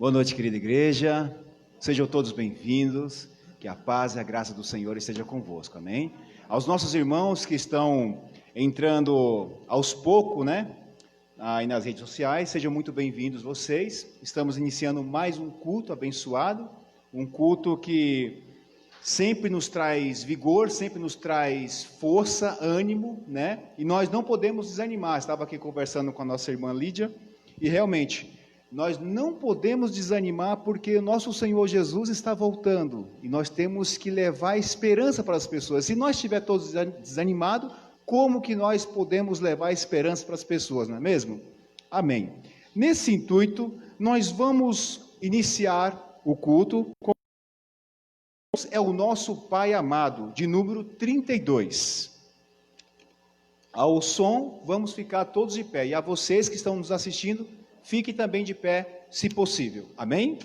Boa noite, querida igreja. Sejam todos bem-vindos. Que a paz e a graça do Senhor esteja convosco, amém? Aos nossos irmãos que estão entrando aos poucos, aí nas redes sociais, sejam muito bem-vindos vocês. Estamos iniciando mais um culto abençoado, um culto que sempre nos traz vigor, sempre nos traz força, ânimo, E nós não podemos desanimar. Estava aqui conversando com a nossa irmã Lídia, e realmente nós não podemos desanimar porque o nosso Senhor Jesus está voltando e nós temos que levar esperança para as pessoas. Se nós estivermos todos desanimados, como que nós podemos levar esperança para as pessoas, não é mesmo? Amém. Nesse intuito, nós vamos iniciar o culto com é o nosso Pai amado, de número 32. Ao som, vamos ficar todos de pé. E a vocês que estão nos assistindo, fiquem também de pé, se possível. Amém?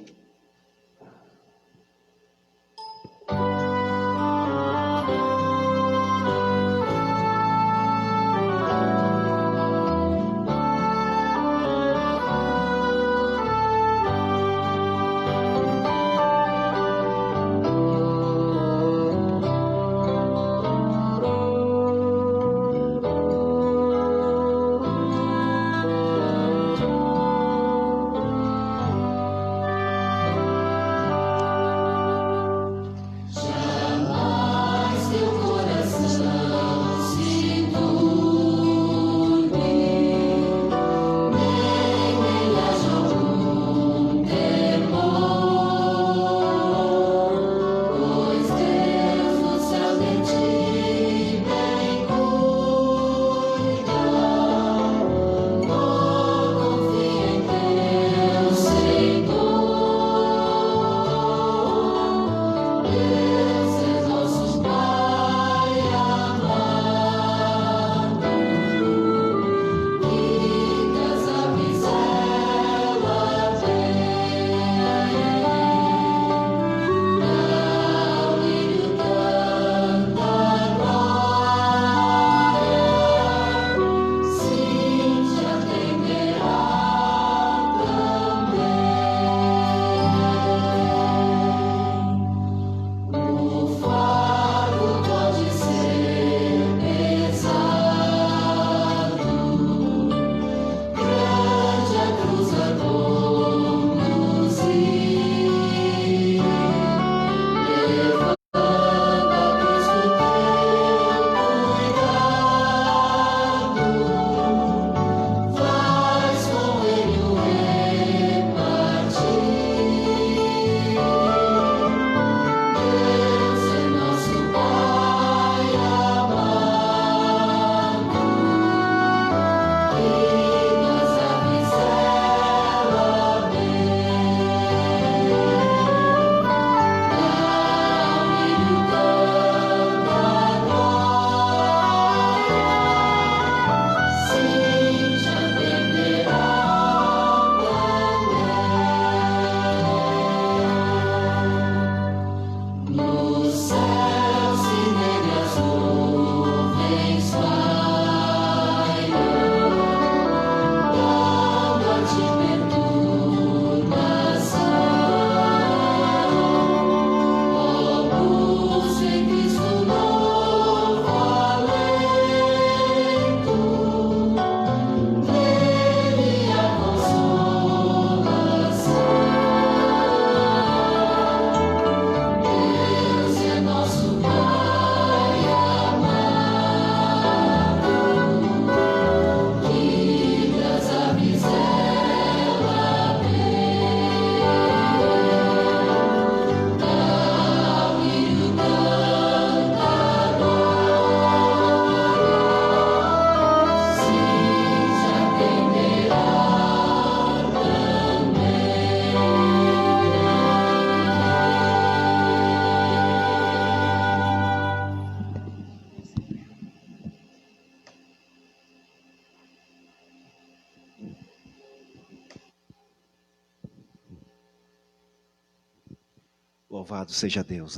Louvado seja Deus,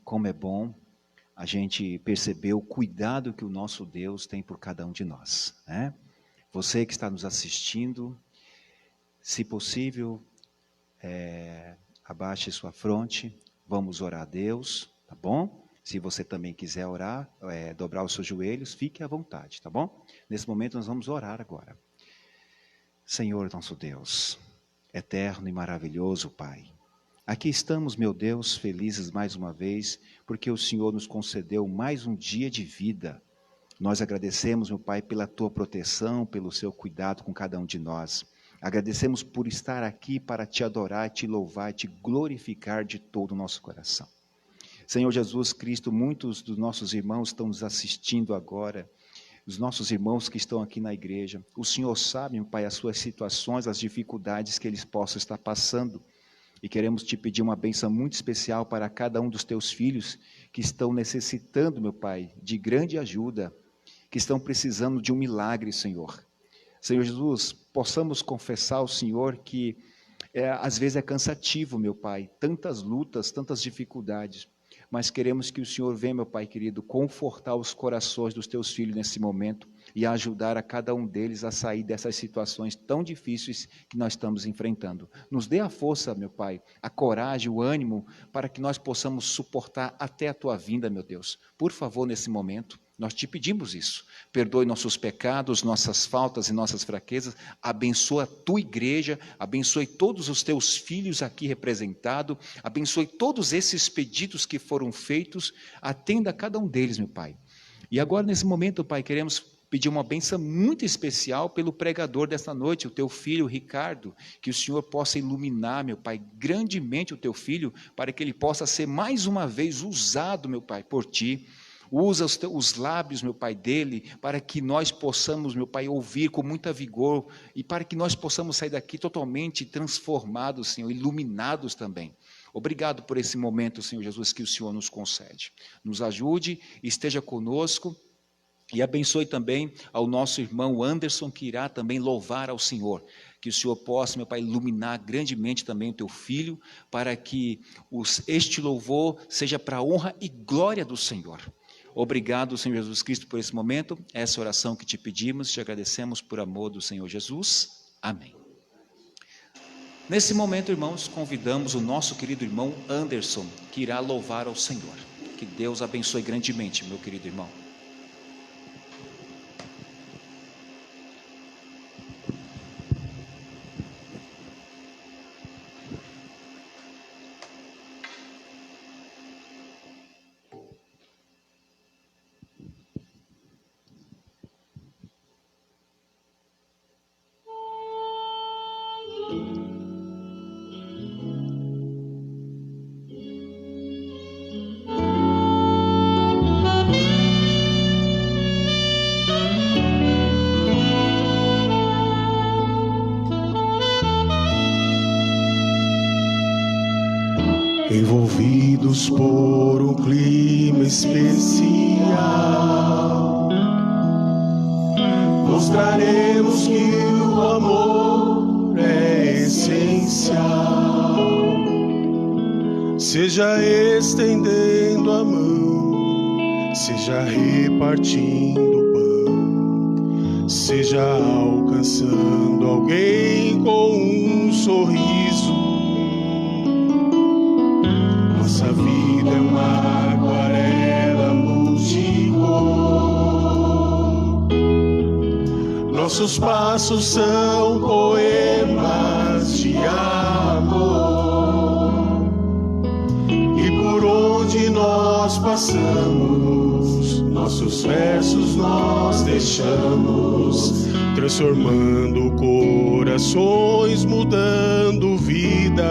Como é bom a gente perceber o cuidado que o nosso Deus tem por cada um de nós, Você que está nos assistindo, se possível, abaixe sua fronte, vamos orar a Deus, tá bom? Se você também quiser orar, dobrar os seus joelhos, fique à vontade, tá bom? Nesse momento nós vamos orar agora. Senhor nosso Deus, eterno e maravilhoso Pai, aqui estamos, meu Deus, felizes mais uma vez, porque o Senhor nos concedeu mais um dia de vida. Nós agradecemos, meu Pai, pela Tua proteção, pelo Seu cuidado com cada um de nós. Agradecemos por estar aqui para Te adorar, Te louvar, Te glorificar de todo o nosso coração. Senhor Jesus Cristo, muitos dos nossos irmãos estão nos assistindo agora, os nossos irmãos que estão aqui na igreja. O Senhor sabe, meu Pai, as suas situações, as dificuldades que eles possam estar passando. E queremos Te pedir uma bênção muito especial para cada um dos Teus filhos que estão necessitando, meu Pai, de grande ajuda, que estão precisando de um milagre, Senhor. Senhor Jesus, possamos confessar ao Senhor que às vezes é cansativo, meu Pai, tantas lutas, tantas dificuldades, mas queremos que o Senhor venha, meu Pai querido, confortar os corações dos Teus filhos nesse momento e ajudar a cada um deles a sair dessas situações tão difíceis que nós estamos enfrentando. Nos dê a força, meu Pai, a coragem, o ânimo, para que nós possamos suportar até a Tua vinda, meu Deus. Por favor, nesse momento, nós Te pedimos isso. Perdoe nossos pecados, nossas faltas e nossas fraquezas. Abençoa a Tua igreja, abençoe todos os Teus filhos aqui representados, abençoe todos esses pedidos que foram feitos, atenda a cada um deles, meu Pai. E agora, nesse momento, Pai, queremos pedir uma bênção muito especial pelo pregador desta noite, o Teu filho Ricardo, que o Senhor possa iluminar, meu Pai, grandemente o Teu filho, para que ele possa ser mais uma vez usado, meu Pai, por Ti. Usa os lábios, meu Pai, dele, para que nós possamos, meu Pai, ouvir com muita vigor e para que nós possamos sair daqui totalmente transformados, Senhor, iluminados também. Obrigado por esse momento, Senhor Jesus, que o Senhor nos concede. Nos ajude, esteja conosco e abençoe também ao nosso irmão Anderson, que irá também louvar ao Senhor. Que o Senhor possa, meu Pai, iluminar grandemente também o Teu filho, para que este louvor seja para a honra e glória do Senhor. Obrigado, Senhor Jesus Cristo, por esse momento, essa oração que Te pedimos, Te agradecemos por amor do Senhor Jesus. Amém. Nesse momento, irmãos, convidamos o nosso querido irmão Anderson, que irá louvar ao Senhor. Que Deus abençoe grandemente, meu querido irmão. Envolvidos por um clima especial, mostraremos que o amor é essencial. Seja estendendo a mão, seja repartindo pão, seja alcançando alguém com um sorriso. Nossa vida é uma aquarela multicor. Nossos passos são poemas de amor. E por onde nós passamos, nossos versos nós deixamos, transformando corações, mudando vidas.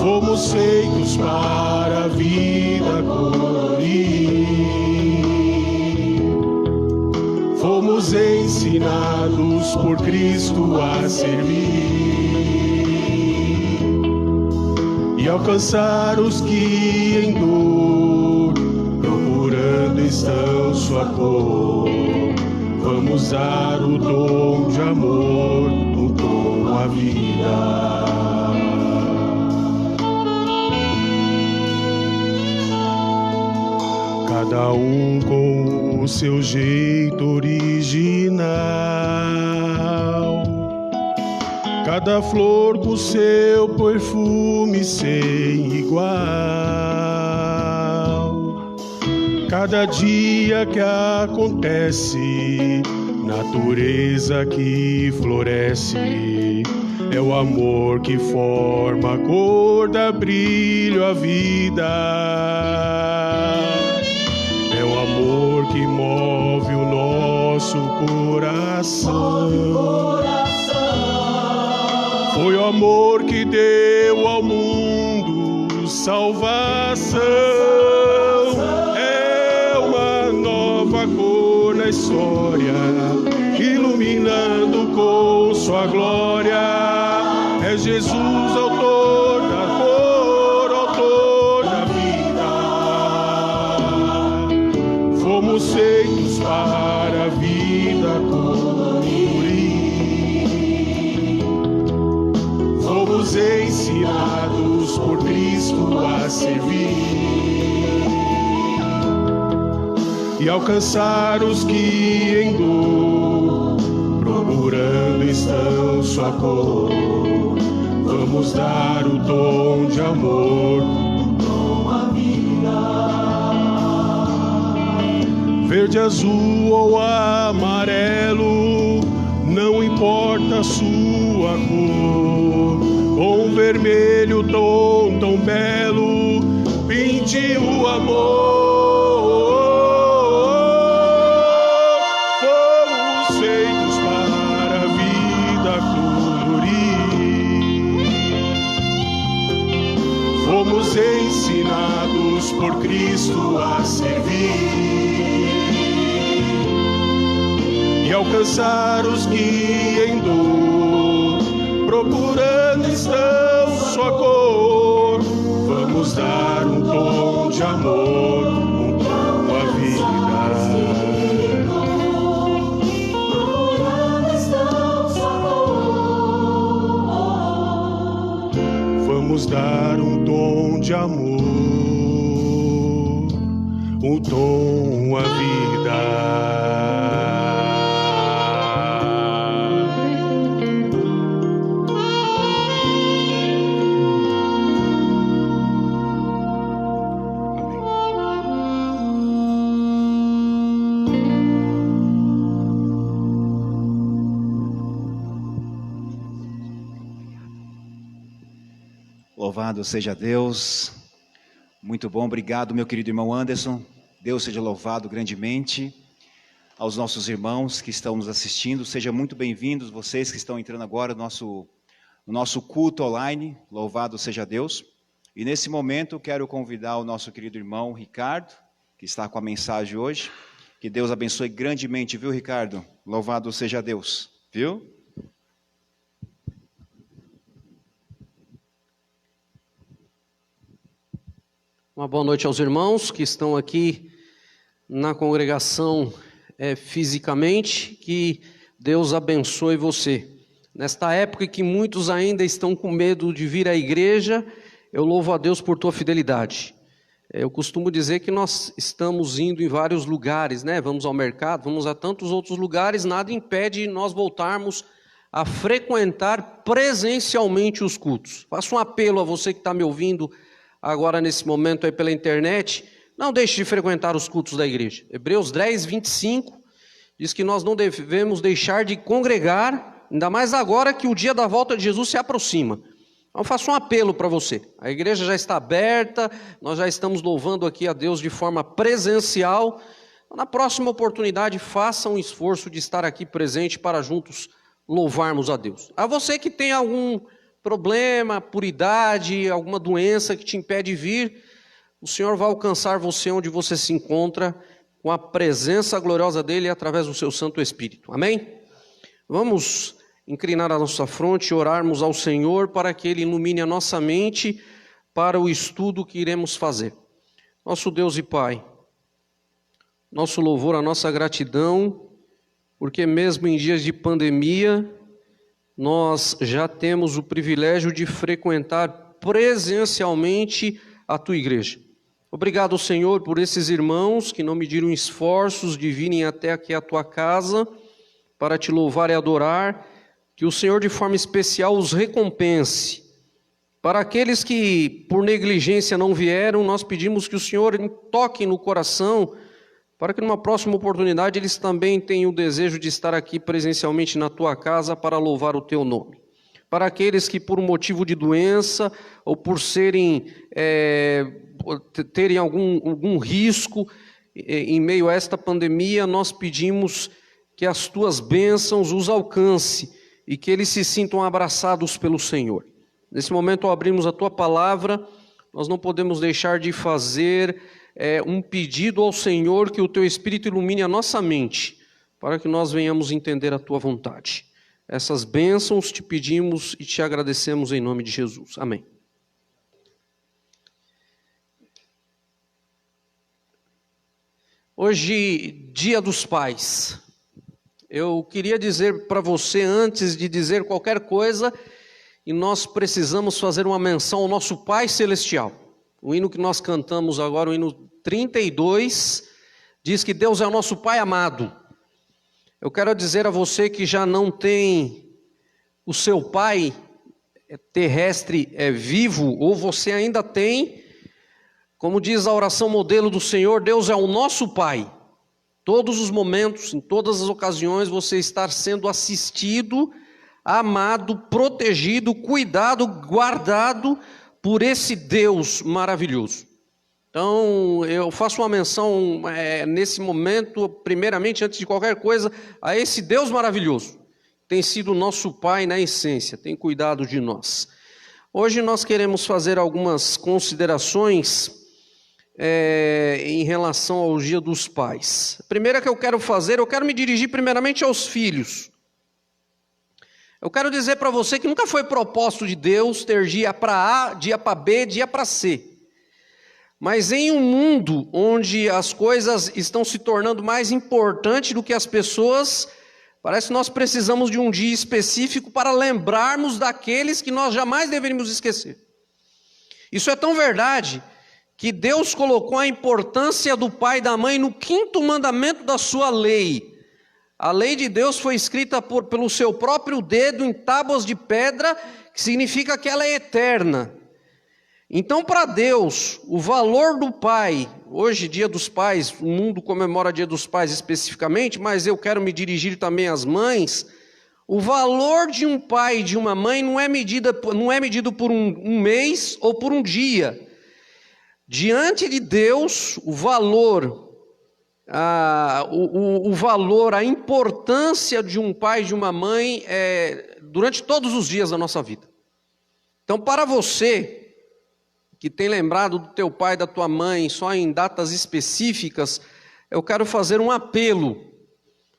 Fomos feitos para a vida colorir. Fomos ensinados por Cristo a servir e alcançar os que em dor procurando estão sua cor. Vamos dar o dom de amor, o dom à vida. Cada um com o seu jeito original, cada flor com seu perfume sem igual. Cada dia que acontece, natureza que floresce, é o amor que forma a cor, dá brilho à vida. É o amor que move o nosso coração. Foi o amor que deu ao mundo salvação. É uma nova cor na história, iluminando com sua glória. É Jesus, autor da cor, autor da vida. Fomos feitos para a vida colorir. Fomos ensinados por Cristo a servir e alcançar os que em dor procurando estão sua cor. Vamos dar o dom de amor, o dom à vida. Verde, azul ou amarelo, não importa a sua cor. Com vermelho tom tão belo, pinte o amor. Fomos feitos para a vida colorir. Fomos ensinados por Cristo a servir e alcançar os que em dor procurando estão sua cor. Vamos dar um tom de amor, um tom à vida. Vamos dar um tom de amor, um tom à vida. Louvado seja Deus, muito bom, obrigado meu querido irmão Anderson, Deus seja louvado grandemente. Aos nossos irmãos que estão nos assistindo, sejam muito bem-vindos, vocês que estão entrando agora no nosso culto online, louvado seja Deus. E nesse momento quero convidar o nosso querido irmão Ricardo, que está com a mensagem hoje, que Deus abençoe grandemente, viu Ricardo? Louvado seja Deus, viu? Uma boa noite aos irmãos que estão aqui na congregação fisicamente, que Deus abençoe você. Nesta época em que muitos ainda estão com medo de vir à igreja, eu louvo a Deus por tua fidelidade. Eu costumo dizer que nós estamos indo em vários lugares, né? Vamos ao mercado, vamos a tantos outros lugares, nada impede nós voltarmos a frequentar presencialmente os cultos. Faço um apelo a você que está me ouvindo agora nesse momento aí pela internet, não deixe de frequentar os cultos da igreja. Hebreus 10, 25, diz que nós não devemos deixar de congregar, ainda mais agora que o dia da volta de Jesus se aproxima. Então faço um apelo para você, a igreja já está aberta, nós já estamos louvando aqui a Deus de forma presencial. Na próxima oportunidade, faça um esforço de estar aqui presente para juntos louvarmos a Deus. A você que tem algum problema, por idade, alguma doença que te impede de vir, o Senhor vai alcançar você onde você se encontra, com a presença gloriosa dEle através do seu Santo Espírito. Amém? Vamos inclinar a nossa fronte e orarmos ao Senhor para que Ele ilumine a nossa mente para o estudo que iremos fazer. Nosso Deus e Pai, nosso louvor, a nossa gratidão, porque mesmo em dias de pandemia, nós já temos o privilégio de frequentar presencialmente a Tua igreja. Obrigado, Senhor, por esses irmãos que não mediram esforços de virem até aqui a Tua casa para Te louvar e adorar, que o Senhor de forma especial os recompense. Para aqueles que por negligência não vieram, nós pedimos que o Senhor toque no coração, para que numa próxima oportunidade eles também tenham o desejo de estar aqui presencialmente na tua casa para louvar o teu nome. Para aqueles que por motivo de doença ou por terem algum risco em meio a esta pandemia, nós pedimos que as tuas bênçãos os alcance e que eles se sintam abraçados pelo Senhor. Nesse momento, ao abrirmos a tua palavra, nós não podemos deixar de fazer um pedido ao Senhor que o teu Espírito ilumine a nossa mente, para que nós venhamos entender a tua vontade. Essas bênçãos te pedimos e te agradecemos em nome de Jesus. Amém. Hoje, Dia dos Pais. Eu queria dizer para você, antes de dizer qualquer coisa, e nós precisamos fazer uma menção ao nosso Pai Celestial. O hino que nós cantamos agora, o hino 32, diz que Deus é o nosso Pai amado. Eu quero dizer a você que já não tem o seu pai terrestre vivo, ou você ainda tem, como diz a oração modelo do Senhor, Deus é o nosso Pai. Todos os momentos, em todas as ocasiões, você está sendo assistido, amado, protegido, cuidado, guardado por esse Deus maravilhoso. Então, eu faço uma menção nesse momento, primeiramente, antes de qualquer coisa, a esse Deus maravilhoso. Tem sido nosso Pai na essência, tem cuidado de nós. Hoje nós queremos fazer algumas considerações em relação ao Dia dos Pais. A primeira que eu quero fazer, eu quero me dirigir primeiramente aos filhos. Eu quero dizer para você que nunca foi propósito de Deus ter dia para A, dia para B, dia para C. Mas em um mundo onde as coisas estão se tornando mais importantes do que as pessoas, parece que nós precisamos de um dia específico para lembrarmos daqueles que nós jamais deveríamos esquecer. Isso é tão verdade que Deus colocou a importância do pai e da mãe no 5º mandamento da sua lei. A lei de Deus foi escrita pelo seu próprio dedo em tábuas de pedra, que significa que ela é eterna. Então, para Deus, o valor do pai, hoje Dia dos Pais, o mundo comemora Dia dos Pais especificamente, mas eu quero me dirigir também às mães. O valor de um pai e de uma mãe não é medido por um mês ou por um dia. Diante de Deus, o valor, a importância de um pai e de uma mãe é durante todos os dias da nossa vida. Então, para você que tem lembrado do teu pai e da tua mãe só em datas específicas, eu quero fazer um apelo.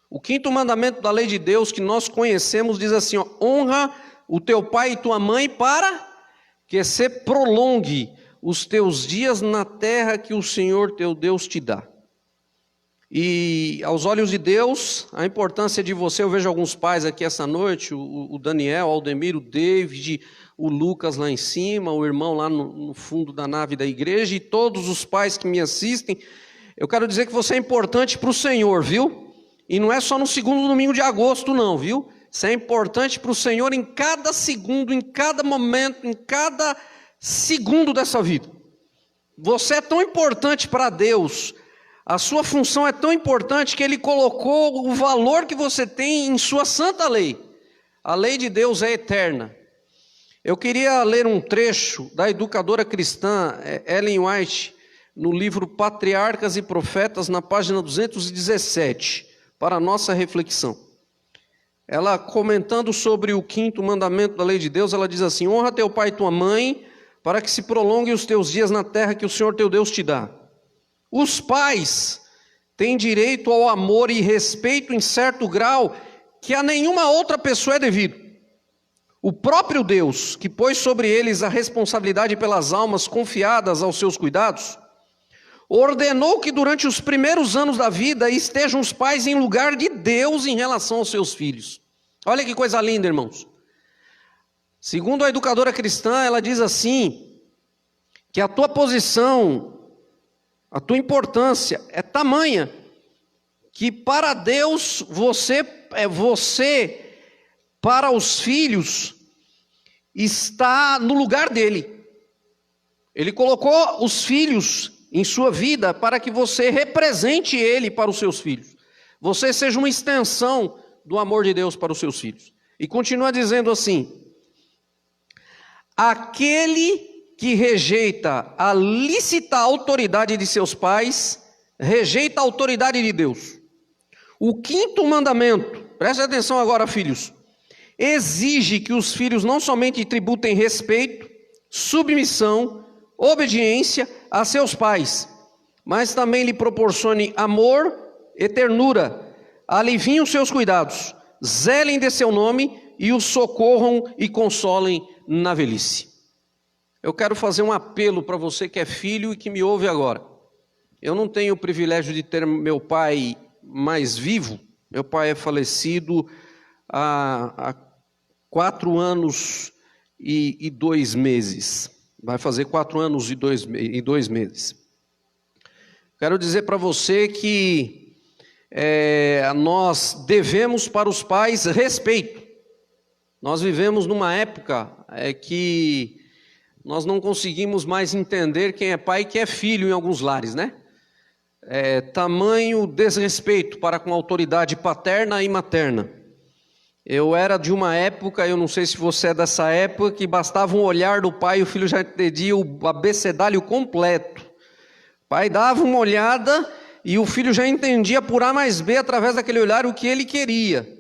O 5º mandamento da lei de Deus que nós conhecemos diz assim, honra o teu pai e tua mãe para que se prolongue os teus dias na terra que o Senhor teu Deus te dá. E aos olhos de Deus, a importância de você, eu vejo alguns pais aqui essa noite, o Daniel, o Aldemir, o David, o Lucas lá em cima, o irmão lá no fundo da nave da igreja, e todos os pais que me assistem, eu quero dizer que você é importante para o Senhor, viu? E não é só no 2º domingo de agosto não, viu? Isso é importante para o Senhor em cada segundo, em cada momento, em cada segundo dessa vida. Você é tão importante para Deus, a sua função é tão importante que Ele colocou o valor que você tem em sua santa lei. A lei de Deus é eterna. Eu queria ler um trecho da educadora cristã Ellen White, no livro Patriarcas e Profetas, na página 217, para a nossa reflexão. Ela, comentando sobre o 5º mandamento da lei de Deus, ela diz assim, honra teu pai e tua mãe, para que se prolonguem os teus dias na terra que o Senhor teu Deus te dá. Os pais têm direito ao amor e respeito em certo grau que a nenhuma outra pessoa é devido. O próprio Deus, que pôs sobre eles a responsabilidade pelas almas confiadas aos seus cuidados, ordenou que durante os primeiros anos da vida estejam os pais em lugar de Deus em relação aos seus filhos. Olha que coisa linda, irmãos. Segundo a educadora cristã, ela diz assim, que a tua posição, a tua importância é tamanha, que para Deus você para os filhos está no lugar dele. Ele colocou os filhos em sua vida para que você represente ele para os seus filhos. Você seja uma extensão do amor de Deus para os seus filhos. E continua dizendo assim: aquele que rejeita a lícita autoridade de seus pais, rejeita a autoridade de Deus. O quinto mandamento, preste atenção agora, filhos, exige que os filhos não somente tributem respeito, submissão, obediência a seus pais, mas também lhe proporcione amor e ternura, aliviem os seus cuidados, zelem de seu nome e os socorram e consolem na velhice. Eu quero fazer um apelo para você que é filho e que me ouve agora. Eu não tenho o privilégio de ter meu pai mais vivo. Meu pai é falecido há 4 anos e 2 meses. Vai fazer 4 anos e 2 meses. Quero dizer para você que nós devemos para os pais respeito. Nós vivemos numa época que nós não conseguimos mais entender quem é pai e quem é filho em alguns lares, né? Tamanho desrespeito para com a autoridade paterna e materna. Eu era de uma época, eu não sei se você é dessa época, que bastava um olhar do pai e o filho já entendia o abecedário completo. O pai dava uma olhada e o filho já entendia por A mais B, através daquele olhar, o que ele queria.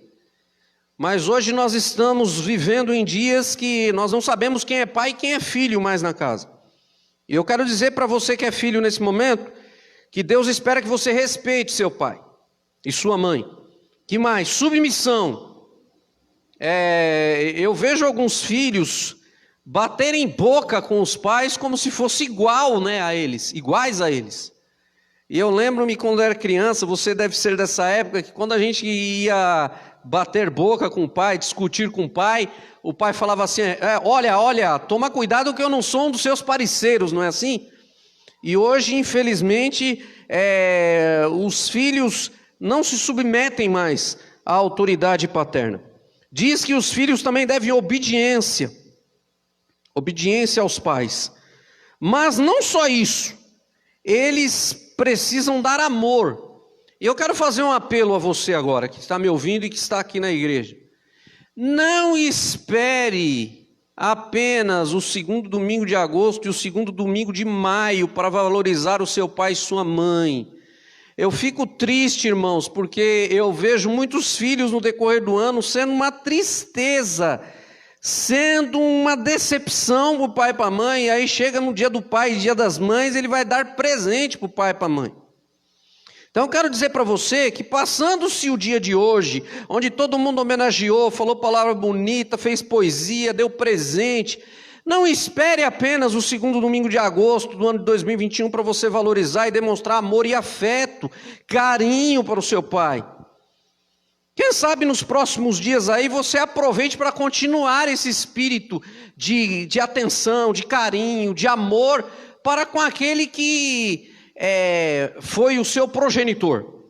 Mas hoje nós estamos vivendo em dias que nós não sabemos quem é pai e quem é filho mais na casa. E eu quero dizer para você que é filho nesse momento, que Deus espera que você respeite seu pai e sua mãe. Que mais? Submissão. Eu vejo alguns filhos baterem boca com os pais como se fosse igual, né, a eles, iguais a eles. E eu lembro-me quando eu era criança, você deve ser dessa época, que quando a gente ia bater boca com o pai, discutir com o pai falava assim, olha, toma cuidado que eu não sou um dos seus parceiros, não é assim? E hoje, infelizmente, os filhos não se submetem mais à autoridade paterna. Diz que os filhos também devem obediência aos pais. Mas não só isso, eles precisam dar amor. E eu quero fazer um apelo a você agora, que está me ouvindo e que está aqui na igreja. Não espere apenas o 2º domingo de agosto e o 2º domingo de maio para valorizar o seu pai e sua mãe. Eu fico triste, irmãos, porque eu vejo muitos filhos no decorrer do ano sendo uma tristeza, sendo uma decepção para o pai e para a mãe, e aí chega no dia do pai e dia das mães, ele vai dar presente para o pai e para a mãe. Então eu quero dizer para você que passando-se o dia de hoje, onde todo mundo homenageou, falou palavra bonita, fez poesia, deu presente, não espere apenas o 2º domingo de agosto do ano de 2021 para você valorizar e demonstrar amor e afeto, carinho para o seu pai. Quem sabe nos próximos dias aí você aproveite para continuar esse espírito de atenção, de carinho, de amor para com aquele que foi o seu progenitor.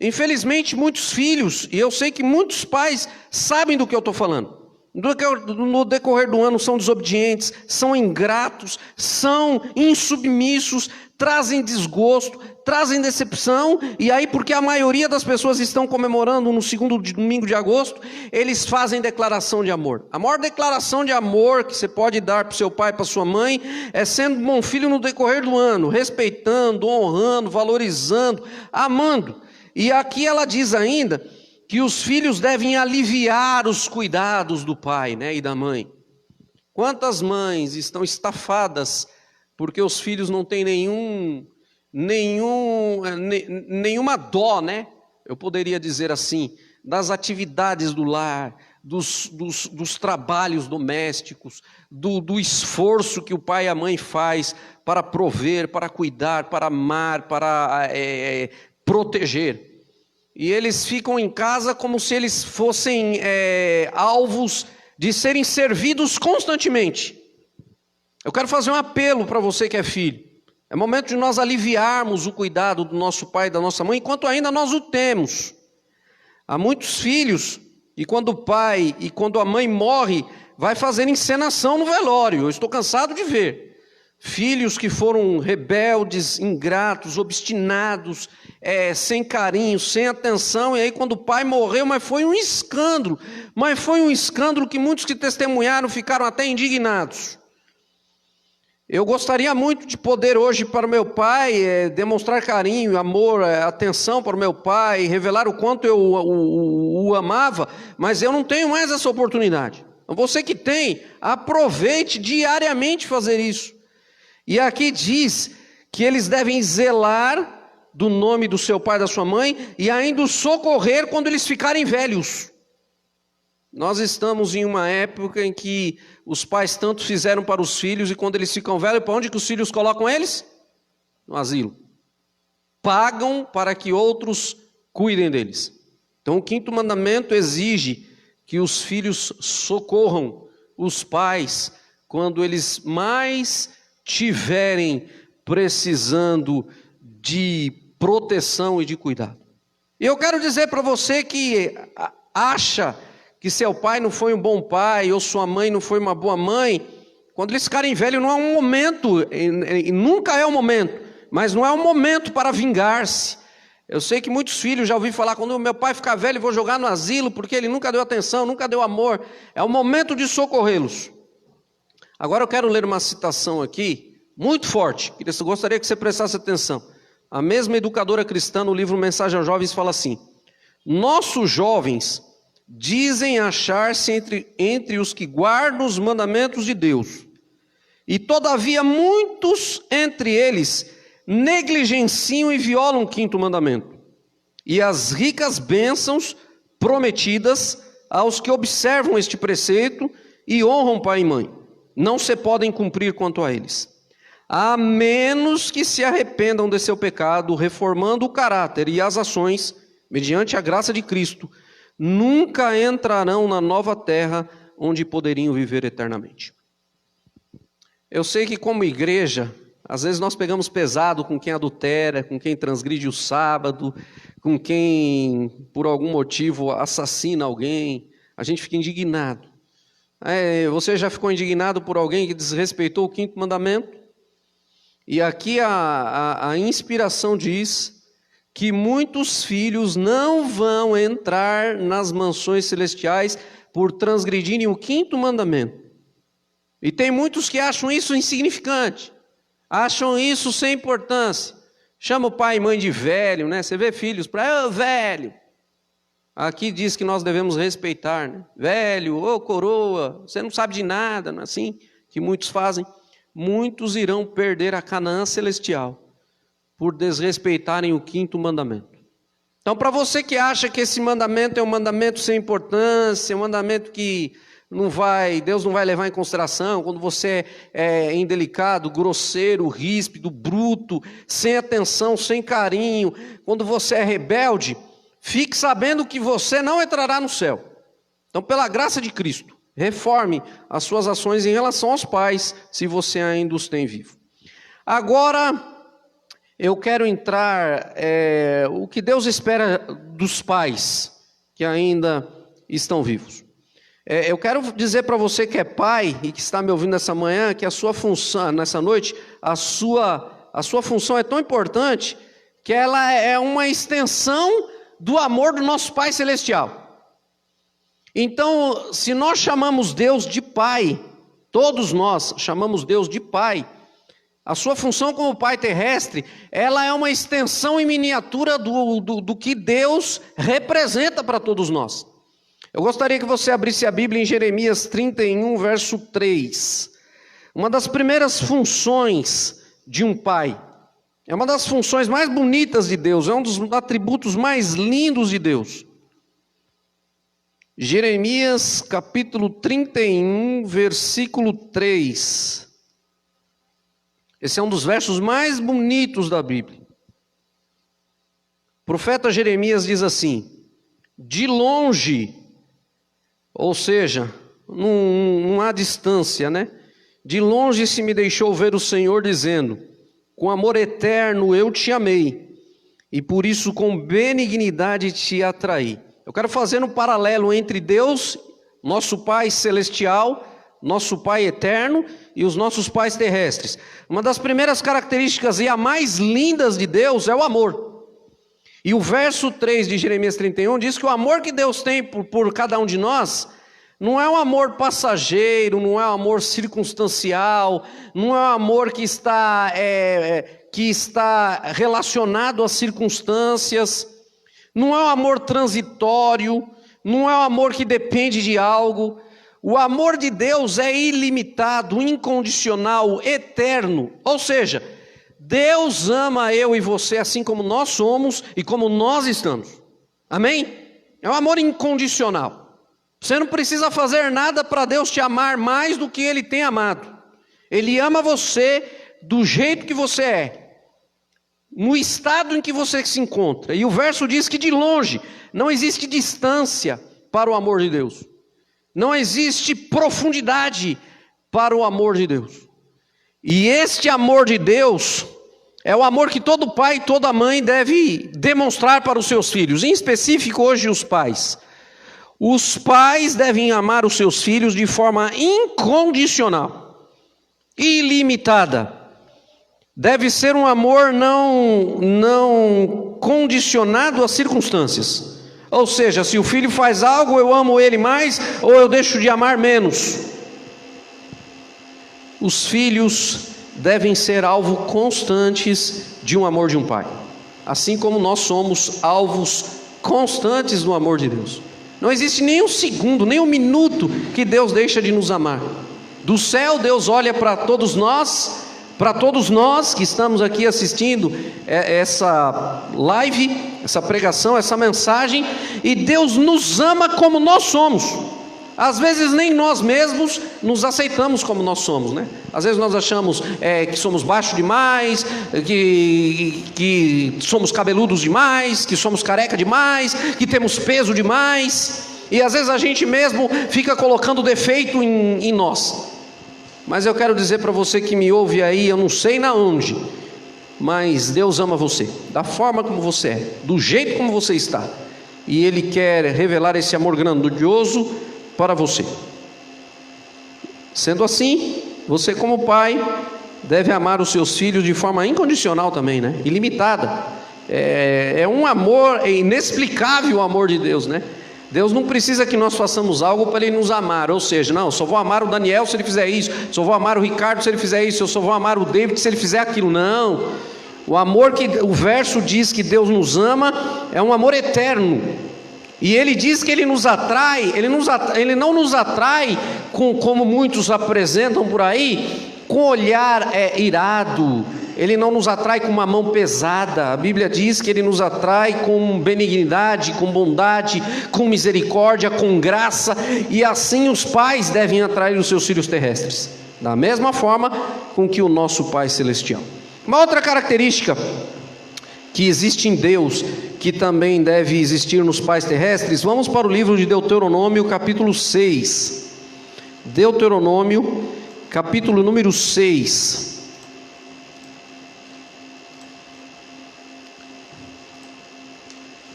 Infelizmente muitos filhos, e eu sei que muitos pais sabem do que eu estou falando, no decorrer do ano são desobedientes, são ingratos, são insubmissos, trazem desgosto, trazem decepção, e aí porque a maioria das pessoas estão comemorando no 2º domingo de agosto, eles fazem declaração de amor. A maior declaração de amor que você pode dar para o seu pai e para sua mãe é sendo um bom filho no decorrer do ano, respeitando, honrando, valorizando, amando. E aqui ela diz ainda que os filhos devem aliviar os cuidados do pai, né, e da mãe. Quantas mães estão estafadas porque os filhos não têm nenhuma dó, né? Eu poderia dizer assim, das atividades do lar, dos trabalhos domésticos, do esforço que o pai e a mãe faz para prover, para cuidar, para amar, para proteger. E eles ficam em casa como se eles fossem alvos de serem servidos constantemente. Eu quero fazer um apelo para você que é filho. É momento de nós aliviarmos o cuidado do nosso pai e da nossa mãe, enquanto ainda nós o temos. Há muitos filhos E quando o pai e quando a mãe morre, vai fazer encenação no velório. Eu estou cansado de ver filhos que foram rebeldes, ingratos, obstinados, sem carinho, sem atenção, e aí quando o pai morreu, mas foi um escândalo que muitos que testemunharam ficaram até indignados. Eu gostaria muito de poder hoje para o meu pai demonstrar carinho, amor, atenção para o meu pai, revelar o quanto eu o amava, mas eu não tenho mais essa oportunidade. Você que tem, aproveite diariamente fazer isso. E aqui diz que eles devem zelar do nome do seu pai e da sua mãe e ainda os socorrer quando eles ficarem velhos. Nós estamos em uma época em que os pais tanto fizeram para os filhos e quando eles ficam velhos, para onde que os filhos colocam eles? No asilo. Pagam para que outros cuidem deles. Então o 5º mandamento exige que os filhos socorram os pais quando eles mais tiverem precisando de proteção e de cuidado. E eu quero dizer para você que acha que seu pai não foi um bom pai ou sua mãe não foi uma boa mãe, quando eles ficarem velhos não é um momento, e nunca é um momento, mas não é um momento para vingar-se. Eu sei que muitos filhos já ouvi falar, quando meu pai ficar velho eu vou jogar no asilo, porque ele nunca deu atenção, nunca deu amor. É o momento de socorrê-los. Agora eu quero ler uma citação aqui, muito forte, que eu gostaria que você prestasse atenção. A mesma educadora cristã no livro Mensagem aos Jovens fala assim: nossos jovens dizem achar-se entre os que guardam os mandamentos de Deus, e todavia muitos entre eles negligenciam e violam o 5º mandamento, e as ricas bênçãos prometidas aos que observam este preceito e honram pai e mãe, não se podem cumprir quanto a eles, a menos que se arrependam de seu pecado, reformando o caráter e as ações, mediante a graça de Cristo, nunca entrarão na nova terra onde poderiam viver eternamente. Eu sei que como igreja, às vezes nós pegamos pesado com quem adultera, com quem transgride o sábado, com quem por algum motivo assassina alguém, a gente fica indignado. Você já ficou indignado por alguém que desrespeitou o 5º mandamento? E aqui a inspiração diz que muitos filhos não vão entrar nas mansões celestiais por transgredirem o 5º mandamento. E tem muitos que acham isso insignificante, acham isso sem importância. Chama o pai e mãe de velho, né? Você vê filhos para velho. Aqui diz que nós devemos respeitar, né? Velho, ô coroa, você não sabe de nada, não é assim que muitos fazem? Muitos irão perder a Canaã celestial por desrespeitarem o 5º mandamento. Então, para você que acha que esse mandamento é um mandamento sem importância, um mandamento que Deus não vai levar em consideração, quando você é indelicado, grosseiro, ríspido, bruto, sem atenção, sem carinho, quando você é rebelde, fique sabendo que você não entrará no céu. Então, pela graça de Cristo, reforme as suas ações em relação aos pais, se você ainda os tem vivo. Agora, eu quero entrar, o que Deus espera dos pais que ainda estão vivos. Eu quero dizer para você que é pai e que está me ouvindo nessa manhã, que a sua função, nessa noite, a sua função é tão importante que ela é uma extensão do amor do nosso Pai Celestial. Então, se nós chamamos Deus de Pai, todos nós chamamos Deus de Pai, a sua função como Pai terrestre, ela é uma extensão em miniatura do que Deus representa para todos nós. Eu gostaria que você abrisse a Bíblia em Jeremias 31, verso 3. Uma das primeiras funções de um pai, é uma das funções mais bonitas de Deus, é um dos atributos mais lindos de Deus. Jeremias capítulo 31, versículo 3. Esse é um dos versos mais bonitos da Bíblia. O profeta Jeremias diz assim: de longe, ou seja, não há distância, né? De longe se me deixou ver o Senhor dizendo: com amor eterno eu te amei, e por isso com benignidade te atraí. Eu quero fazer um paralelo entre Deus, nosso Pai celestial, nosso Pai eterno, e os nossos pais terrestres. Uma das primeiras características e a mais lindas de Deus é o amor. E o verso 3 de Jeremias 31 diz que o amor que Deus tem por cada um de nós não é um amor passageiro, não é um amor circunstancial, não é um amor que está relacionado às circunstâncias, não é um amor transitório, não é um amor que depende de algo. O amor de Deus é ilimitado, incondicional, eterno. Ou seja, Deus ama eu e você assim como nós somos e como nós estamos. Amém? É um amor incondicional. Você não precisa fazer nada para Deus te amar mais do que Ele tem amado. Ele ama você do jeito que você é, no estado em que você se encontra. E o verso diz que de longe não existe distância para o amor de Deus. Não existe profundidade para o amor de Deus. E este amor de Deus é o amor que todo pai e toda mãe deve demonstrar para os seus filhos. Em específico, hoje, os pais. Os pais devem amar os seus filhos de forma incondicional, ilimitada. Deve ser um amor não condicionado às circunstâncias. Ou seja, se o filho faz algo, eu amo ele mais ou eu deixo de amar menos. Os filhos devem ser alvo constantes de um amor de um pai, assim como nós somos alvos constantes do amor de Deus. Não existe nem um segundo, nem um minuto que Deus deixa de nos amar. Do céu Deus olha para todos nós que estamos aqui assistindo essa live, essa pregação, essa mensagem, e Deus nos ama como nós somos. Às vezes nem nós mesmos nos aceitamos como nós somos, né? Às vezes nós achamos que somos baixos demais, que somos cabeludos demais, que somos careca demais, que temos peso demais, e às vezes a gente mesmo fica colocando defeito em nós. Mas eu quero dizer para você que me ouve aí, eu não sei na onde, mas Deus ama você, da forma como você é, do jeito como você está, e Ele quer revelar esse amor grandioso para você. Sendo assim, você como pai deve amar os seus filhos de forma incondicional também, né? Ilimitada. É um amor, é inexplicável o amor de Deus, né? Deus não precisa que nós façamos algo para Ele nos amar. Ou seja, não, eu só vou amar o Daniel se ele fizer isso, só vou amar o Ricardo se ele fizer isso, eu só vou amar o David se ele fizer aquilo. Não. O amor que o verso diz que Deus nos ama é um amor eterno. E Ele diz que Ele nos atrai, Ele não nos atrai como muitos apresentam por aí, com olhar irado. Ele não nos atrai com uma mão pesada. A Bíblia diz que Ele nos atrai com benignidade, com bondade, com misericórdia, com graça. E assim os pais devem atrair os seus filhos terrestres, da mesma forma com que o nosso Pai Celestial. Uma outra característica que existe em Deus, que também deve existir nos pais terrestres, vamos para o livro de Deuteronômio, capítulo 6. Deuteronômio, capítulo número 6.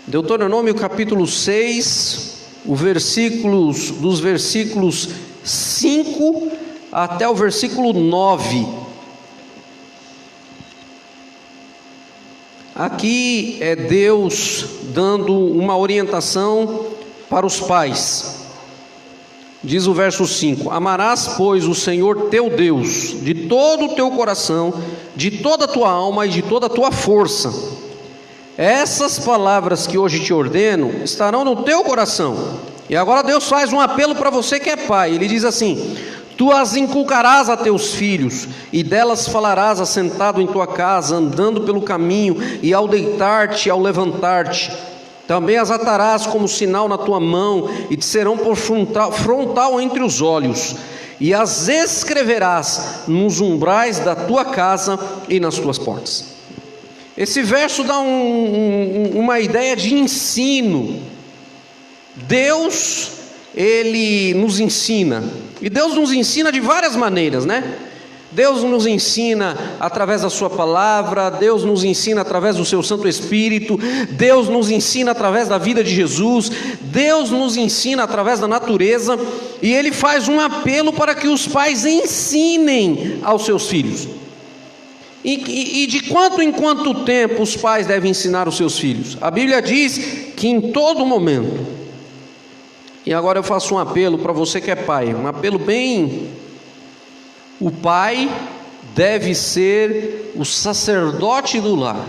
Deuteronômio capítulo 6, dos versículos 5 até o versículo 9. Aqui é Deus dando uma orientação para os pais. Diz o verso 5: Amarás, pois, o Senhor teu Deus de todo o teu coração, de toda a tua alma e de toda a tua força. Essas palavras que hoje te ordeno estarão no teu coração. E agora Deus faz um apelo para você que é pai. Ele diz assim: Tu as inculcarás a teus filhos, e delas falarás assentado em tua casa, andando pelo caminho, e ao deitar-te e ao levantar-te. Também as atarás como sinal na tua mão, e te serão por frontal entre os olhos. E as escreverás nos umbrais da tua casa e nas tuas portas. Esse verso dá uma ideia de ensino. Deus, Ele nos ensina. E Deus nos ensina de várias maneiras, né? Deus nos ensina através da sua palavra, Deus nos ensina através do seu Santo Espírito, Deus nos ensina através da vida de Jesus, Deus nos ensina através da natureza, e Ele faz um apelo para que os pais ensinem aos seus filhos. E de quanto em quanto tempo os pais devem ensinar os seus filhos? A Bíblia diz que em todo momento. E agora eu faço um apelo para você que é pai, um apelo bem... O pai deve ser o sacerdote do lar.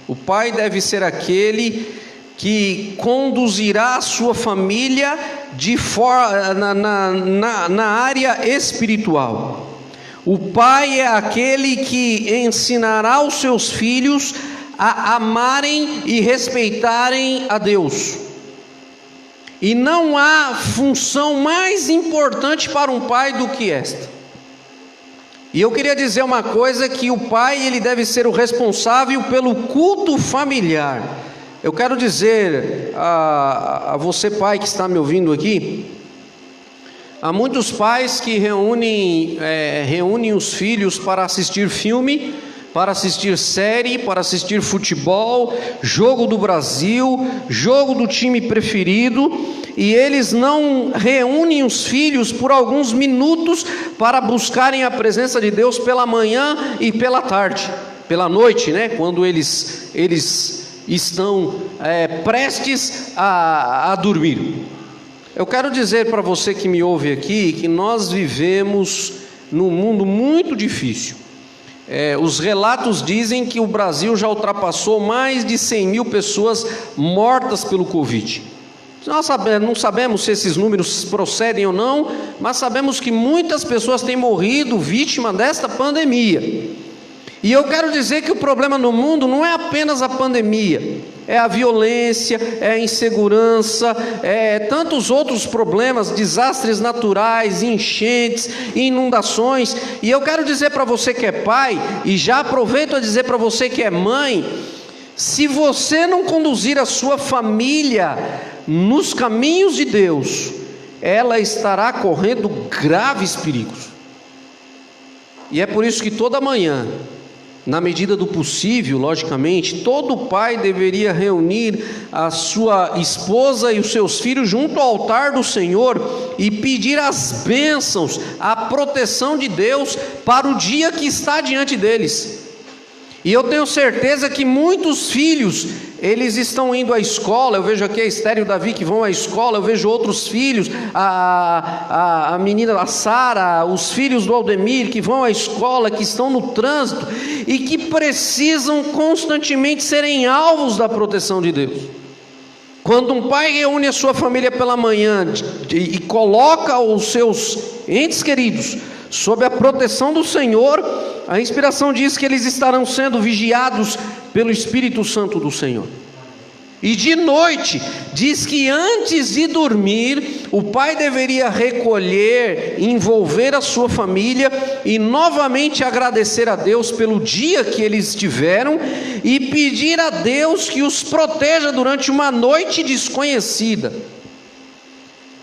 O pai deve ser aquele que conduzirá a sua família na área espiritual. O pai é aquele que ensinará os seus filhos a amarem e respeitarem a Deus. E não há função mais importante para um pai do que esta. E eu queria dizer uma coisa, que o pai, ele deve ser o responsável pelo culto familiar. Eu quero dizer a você pai que está me ouvindo aqui, há muitos pais que reúnem os filhos para assistir filme, para assistir série, para assistir futebol, jogo do Brasil, jogo do time preferido, e eles não reúnem os filhos por alguns minutos para buscarem a presença de Deus pela manhã e pela tarde, pela noite, né? Quando eles estão prestes a dormir. Eu quero dizer para você que me ouve aqui, que nós vivemos num mundo muito difícil. Os relatos dizem que o Brasil já ultrapassou mais de 100 mil pessoas mortas pelo Covid. Nós não sabemos se esses números procedem ou não, mas sabemos que muitas pessoas têm morrido vítima desta pandemia. E eu quero dizer que o problema no mundo não é apenas a pandemia, é a violência, é a insegurança, é tantos outros problemas, desastres naturais, enchentes, inundações. E eu quero dizer para você que é pai, e já aproveito a dizer para você que é mãe, se você não conduzir a sua família nos caminhos de Deus, ela estará correndo graves perigos. E é por isso que toda manhã, na medida do possível, logicamente, todo pai deveria reunir a sua esposa e os seus filhos junto ao altar do Senhor e pedir as bênçãos, a proteção de Deus para o dia que está diante deles. E eu tenho certeza que muitos filhos, eles estão indo à escola. Eu vejo aqui a Esther e o Davi que vão à escola, eu vejo outros filhos, a menina da Sara, os filhos do Aldemir que vão à escola, que estão no trânsito e que precisam constantemente serem alvos da proteção de Deus. Quando um pai reúne a sua família pela manhã e coloca os seus entes queridos sob a proteção do Senhor, a inspiração diz que eles estarão sendo vigiados pelo Espírito Santo do Senhor. E de noite, diz que antes de dormir, o pai deveria recolher, envolver a sua família e novamente agradecer a Deus pelo dia que eles tiveram e pedir a Deus que os proteja durante uma noite desconhecida.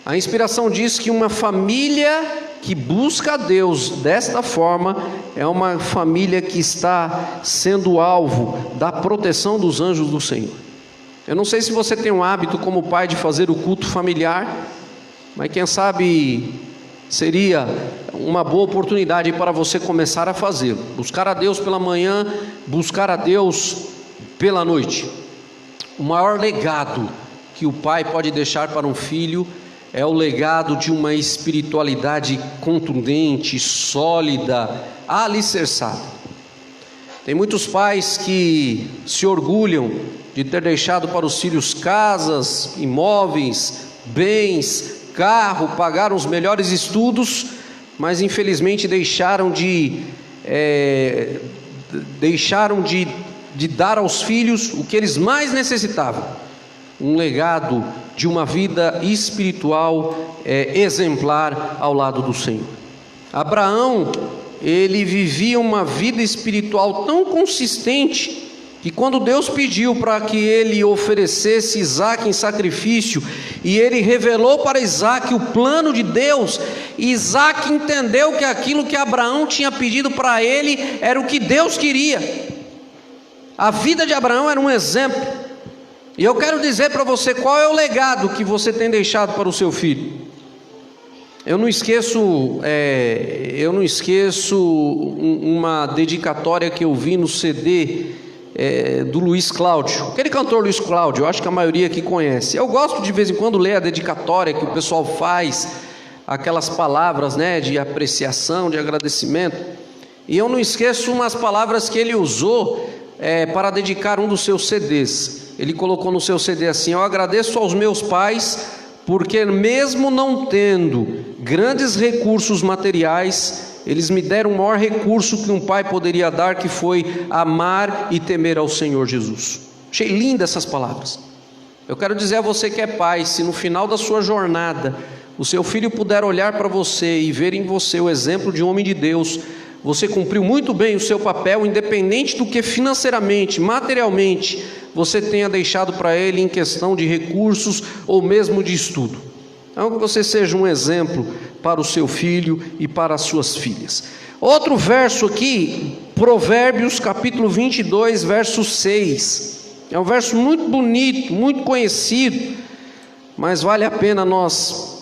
A inspiração diz que uma família que busca a Deus desta forma é uma família que está sendo alvo da proteção dos anjos do Senhor. Eu não sei se você tem um hábito como pai de fazer o culto familiar, mas quem sabe seria uma boa oportunidade para você começar a fazê-lo. Buscar a Deus pela manhã, buscar a Deus pela noite. O maior legado que o pai pode deixar para um filho é o legado de uma espiritualidade contundente, sólida, alicerçada. Tem muitos pais que se orgulham de ter deixado para os filhos casas, imóveis, bens, carro, pagaram os melhores estudos, mas infelizmente deixaram de dar aos filhos o que eles mais necessitavam: um legado de uma vida espiritual exemplar ao lado do Senhor. Abraão, ele vivia uma vida espiritual tão consistente que quando Deus pediu para que ele oferecesse Isaque em sacrifício, e ele revelou para Isaque o plano de Deus, Isaac entendeu que aquilo que Abraão tinha pedido para ele era o que Deus queria. A vida de Abraão era um exemplo. E eu quero dizer para você qual é o legado que você tem deixado para o seu filho. Eu não esqueço uma dedicatória que eu vi no CD do Luiz Cláudio, aquele cantor Luiz Cláudio, eu acho que a maioria aqui conhece. Eu gosto de vez em quando ler a dedicatória que o pessoal faz, aquelas palavras, né, de apreciação, de agradecimento. E eu não esqueço umas palavras que ele usou para dedicar um dos seus CDs. Ele colocou no seu CD assim: eu agradeço aos meus pais, porque mesmo não tendo grandes recursos materiais, eles me deram o maior recurso que um pai poderia dar, que foi amar e temer ao Senhor Jesus. Achei lindas essas palavras. Eu quero dizer a você que é pai, se no final da sua jornada o seu filho puder olhar para você e ver em você o exemplo de um homem de Deus, você cumpriu muito bem o seu papel, independente do que financeiramente, materialmente, você tenha deixado para ele em questão de recursos ou mesmo de estudo. Então que você seja um exemplo para o seu filho e para as suas filhas. Outro verso aqui, Provérbios capítulo 22, verso 6. É um verso muito bonito, muito conhecido, mas vale a pena nós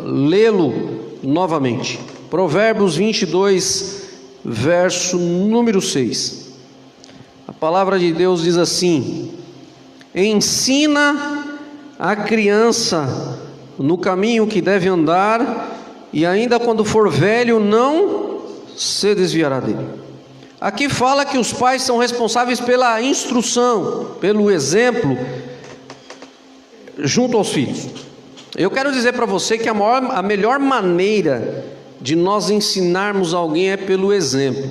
lê-lo novamente. Provérbios 22, verso número 6. A palavra de Deus diz assim: ensina a criança no caminho que deve andar, e ainda quando for velho não se desviará dele. Aqui fala que os pais são responsáveis pela instrução, pelo exemplo junto aos filhos. Eu quero dizer para você que a melhor maneira de nós ensinarmos alguém é pelo exemplo.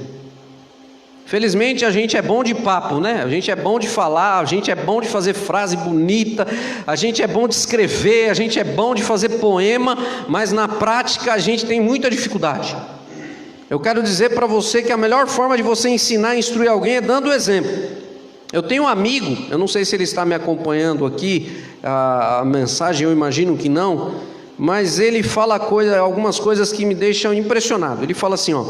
Felizmente a gente é bom de papo, né? A gente é bom de falar, a gente é bom de fazer frase bonita, a gente é bom de escrever, a gente é bom de fazer poema, mas na prática a gente tem muita dificuldade. Eu quero dizer para você que a melhor forma de você ensinar e instruir alguém é dando exemplo. Eu tenho um amigo, eu não sei se ele está me acompanhando aqui, a mensagem eu imagino que não, mas ele fala algumas coisas que me deixam impressionado. Ele fala assim, ó: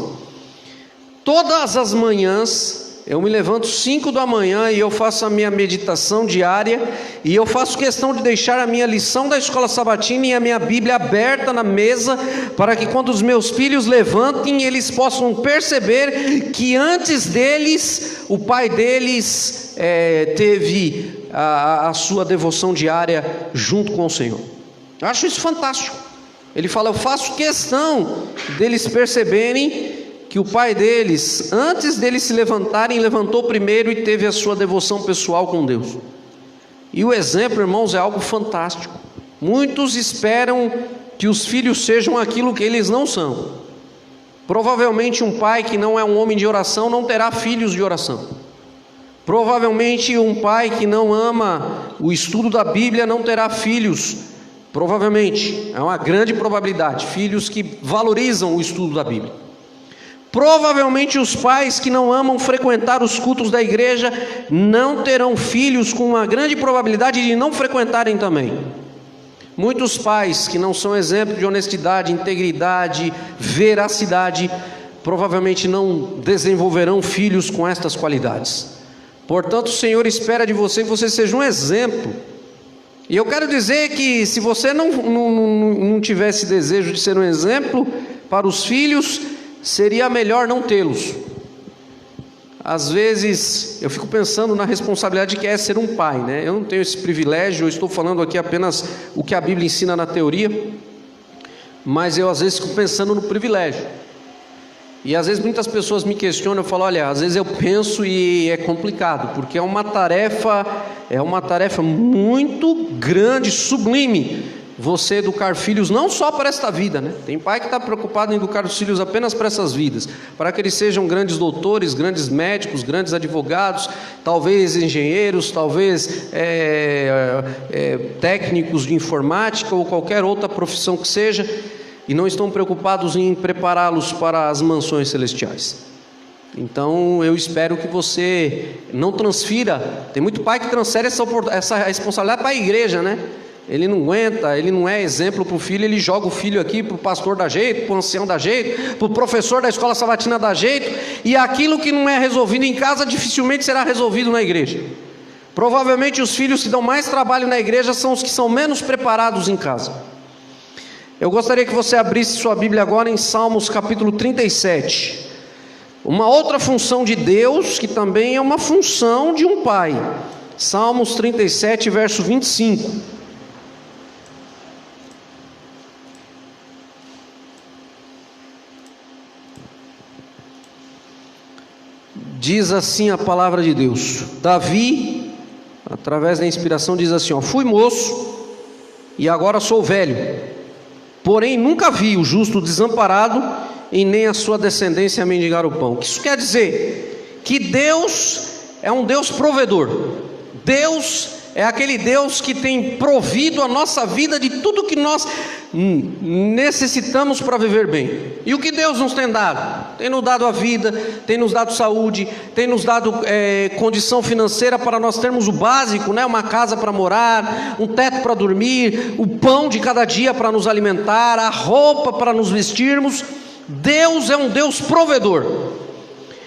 todas as manhãs eu me levanto 5 da manhã e eu faço a minha meditação diária, e eu faço questão de deixar a minha lição da escola sabatina e a minha Bíblia aberta na mesa, para que quando os meus filhos levantem, eles possam perceber que antes deles, o pai deles teve a sua devoção diária junto com o Senhor. Eu acho isso fantástico. Ele fala: eu faço questão deles perceberem que o pai deles, antes deles se levantarem, levantou primeiro e teve a sua devoção pessoal com Deus. E o exemplo, irmãos, é algo fantástico. Muitos esperam que os filhos sejam aquilo que eles não são. Provavelmente um pai que não é um homem de oração não terá filhos de oração. Provavelmente um pai que não ama o estudo da Bíblia não terá filhos. Provavelmente, é uma grande probabilidade, filhos que valorizam o estudo da Bíblia. Provavelmente os pais que não amam frequentar os cultos da igreja não terão filhos, com uma grande probabilidade de não frequentarem também. Muitos pais que não são exemplo de honestidade, integridade, veracidade, provavelmente não desenvolverão filhos com estas qualidades. Portanto, o Senhor espera de você que você seja um exemplo. E eu quero dizer que se você não tivesse desejo de ser um exemplo para os filhos, seria melhor não tê-los. Às vezes eu fico pensando na responsabilidade que é ser um pai, né? Eu não tenho esse privilégio, eu estou falando aqui apenas o que a Bíblia ensina na teoria, mas eu às vezes fico pensando no privilégio. E às vezes muitas pessoas me questionam, eu falo: olha, às vezes eu penso e é complicado, porque é uma tarefa muito grande, sublime, você educar filhos não só para esta vida, né? Tem pai que está preocupado em educar os filhos apenas para essas vidas, para que eles sejam grandes doutores, grandes médicos, grandes advogados, talvez engenheiros, talvez técnicos de informática ou qualquer outra profissão que seja, e não estão preocupados em prepará-los para as mansões celestiais. Então eu espero que você não transfira. Tem muito pai que transfere essa responsabilidade para a igreja, né? ele não aguenta, ele não é exemplo para o filho, ele joga o filho aqui para o pastor dá jeito, para o ancião dá jeito, para o professor da escola sabatina dá jeito, e aquilo que não é resolvido em casa dificilmente será resolvido na igreja. Provavelmente os filhos que dão mais trabalho na igreja são os que são menos preparados em casa. Eu gostaria que você abrisse sua Bíblia agora em Salmos capítulo 37. Uma outra função de Deus, que também é uma função de um pai. Salmos 37, verso 25. Diz assim a palavra de Deus. Davi, através da inspiração, diz assim: fui moço e agora sou velho, porém nunca vi o justo desamparado e nem a sua descendência mendigar o pão. O que isso quer dizer? Que Deus é um Deus provedor. Deus é aquele Deus que tem provido a nossa vida de tudo que nós necessitamos para viver bem. E o que Deus nos tem dado? Tem nos dado a vida, tem nos dado saúde, tem nos dado condição financeira para nós termos o básico, né? Uma casa para morar, um teto para dormir, o pão de cada dia para nos alimentar, a roupa para nos vestirmos. Deus é um Deus provedor.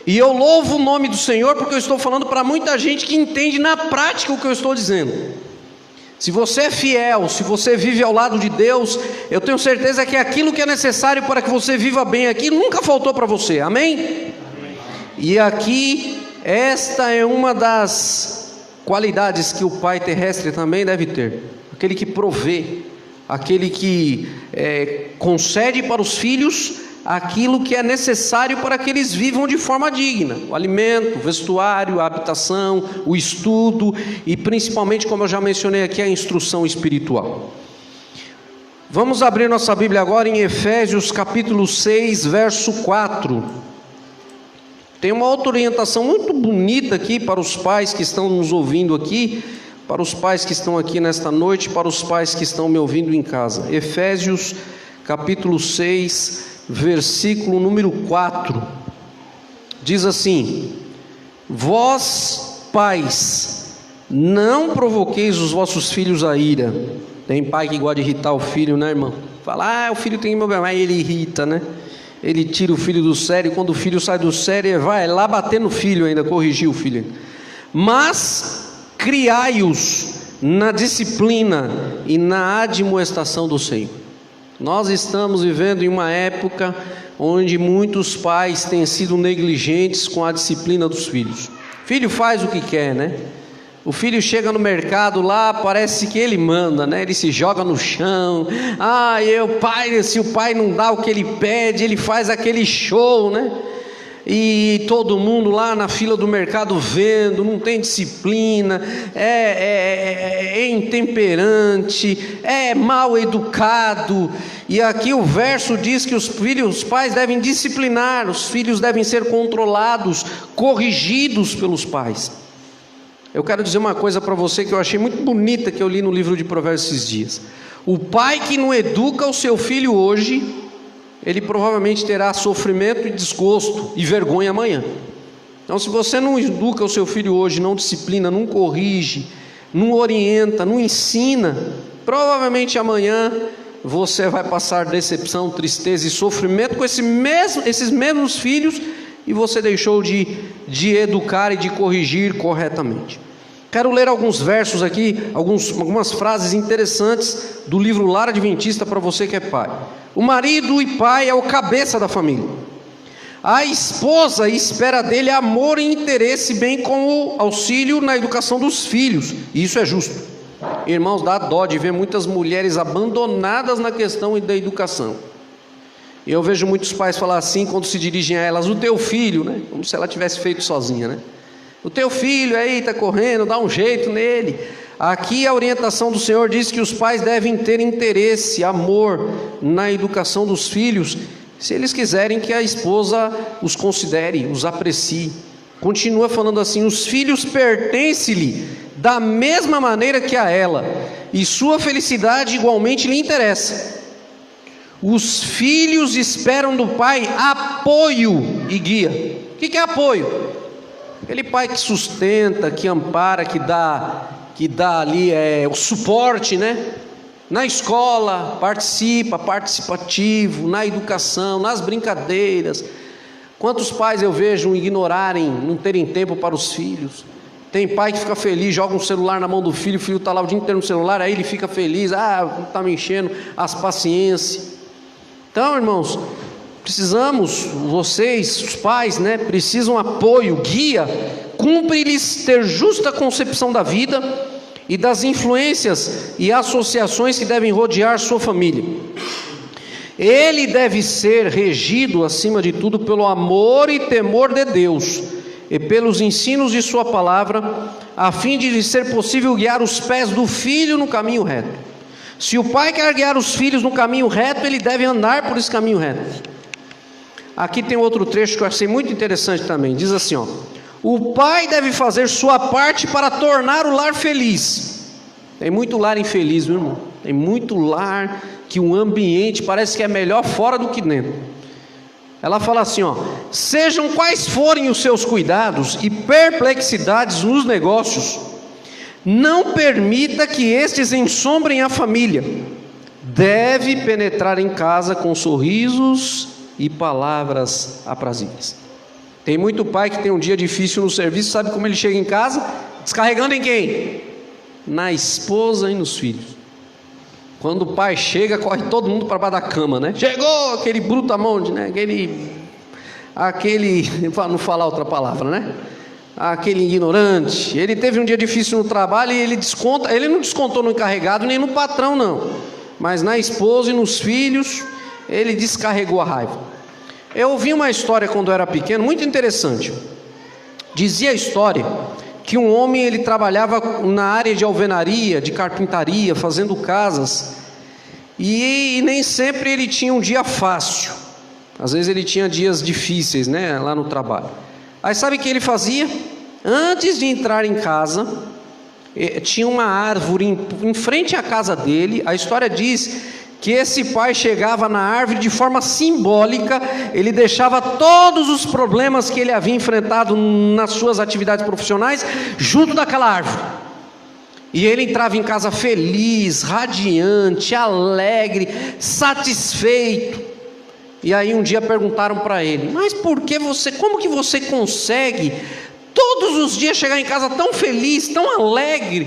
E eu louvo o nome do Senhor porque eu estou falando para muita gente que entende na prática o que eu estou dizendo. Se você é fiel, se você vive ao lado de Deus, eu tenho certeza que aquilo que é necessário para que você viva bem aqui nunca faltou para você, amém? Amém? E aqui, esta é uma das qualidades que o pai terrestre também deve ter: aquele que provê, aquele que concede para os filhos aquilo que é necessário para que eles vivam de forma digna: o alimento, o vestuário, a habitação, o estudo e principalmente, como eu já mencionei aqui, a instrução espiritual. Vamos abrir nossa Bíblia agora em Efésios capítulo 6, verso 4. Tem uma outra orientação muito bonita aqui para os pais que estão nos ouvindo aqui, para os pais que estão aqui nesta noite, para os pais que estão me ouvindo em casa. Efésios capítulo 6, versículo número 4, diz assim: vós, pais, não provoqueis os vossos filhos a ira. Tem pai que gosta de irritar o filho, né, irmão? Fala, o filho tem que me mas ele irrita, né? Ele tira o filho do sério, e quando o filho sai do sério, ele vai lá bater no filho ainda, corrigir o filho. Mas criai-os na disciplina e na admoestação do Senhor. Nós estamos vivendo em uma época onde muitos pais têm sido negligentes com a disciplina dos filhos. O filho faz o que quer, né? O filho chega no mercado lá, parece que ele manda, né? Ele se joga no chão. Se o pai não dá o que ele pede, ele faz aquele show, né? E todo mundo lá na fila do mercado vendo, não tem disciplina, é intemperante, é mal educado. E aqui o verso diz que os pais devem disciplinar, os filhos devem ser controlados, corrigidos pelos pais. Eu quero dizer uma coisa para você que eu achei muito bonita, que eu li no livro de Provérbios esses dias. O pai que não educa o seu filho hoje, ele provavelmente terá sofrimento e desgosto e vergonha amanhã. Então, se você não educa o seu filho hoje, não disciplina, não corrige, não orienta, não ensina, provavelmente amanhã você vai passar decepção, tristeza e sofrimento com esses mesmos filhos, e você deixou de educar e de corrigir corretamente. Quero ler alguns versos aqui, algumas frases interessantes do livro Lar Adventista para você que é pai. O marido e pai é o cabeça da família. A esposa espera dele amor e interesse, bem como auxílio na educação dos filhos. E isso é justo. Irmãos, dá dó de ver muitas mulheres abandonadas na questão da educação. E eu vejo muitos pais falar assim quando se dirigem a elas: o teu filho, né? Como se ela tivesse feito sozinha, né? O teu filho aí está correndo, dá um jeito nele. Aqui a orientação do Senhor diz que os pais devem ter interesse, amor na educação dos filhos, se eles quiserem que a esposa os considere, os aprecie. Continua falando assim: os filhos pertencem-lhe da mesma maneira que a ela, e sua felicidade igualmente lhe interessa. Os filhos esperam do pai apoio e guia. O que é apoio? Aquele pai que sustenta, que ampara, que dá ali o suporte, né? Na escola, participativo, na educação, nas brincadeiras. Quantos pais eu vejo ignorarem, não terem tempo para os filhos? Tem pai que fica feliz, joga um celular na mão do filho, o filho está lá o dia inteiro no celular, aí ele fica feliz, está me enchendo as paciências. Então, irmãos, precisamos, vocês, os pais, precisam apoio, guia, cumpre-lhes ter justa concepção da vida e das influências e associações que devem rodear sua família. Ele deve ser regido, acima de tudo, pelo amor e temor de Deus e pelos ensinos de sua palavra, a fim de lhe ser possível guiar os pés do filho no caminho reto. Se o pai quer guiar os filhos no caminho reto, ele deve andar por esse caminho reto. Aqui tem outro trecho que eu achei muito interessante também, diz assim, o pai deve fazer sua parte para tornar o lar feliz. Tem muito lar infeliz, meu irmão. Tem muito lar que o ambiente parece que é melhor fora do que dentro. Ela fala assim, sejam quais forem os seus cuidados e perplexidades nos negócios, não permita que estes ensombrem a família. Deve penetrar em casa com sorrisos e palavras aprazíveis. Tem muito pai que tem um dia difícil no serviço, sabe como ele chega em casa? Descarregando em quem? Na esposa e nos filhos. Quando o pai chega, corre todo mundo para baixo da cama, Chegou aquele brutamonte, aquele, para não falar outra palavra, aquele ignorante. Ele teve um dia difícil no trabalho e ele não descontou no encarregado nem no patrão não, mas na esposa e nos filhos ele descarregou a raiva. Eu ouvi uma história quando eu era pequeno, muito interessante. Dizia a história que um homem, ele trabalhava na área de alvenaria, de carpintaria, fazendo casas, e nem sempre ele tinha um dia fácil. Às vezes ele tinha dias difíceis, lá no trabalho. Aí sabe o que ele fazia? Antes de entrar em casa, tinha uma árvore em frente à casa dele. A história diz que esse pai chegava na árvore de forma simbólica, ele deixava todos os problemas que ele havia enfrentado nas suas atividades profissionais junto daquela árvore, e ele entrava em casa feliz, radiante, alegre, satisfeito. E aí um dia perguntaram para ele, mas como que você consegue todos os dias chegar em casa tão feliz, tão alegre,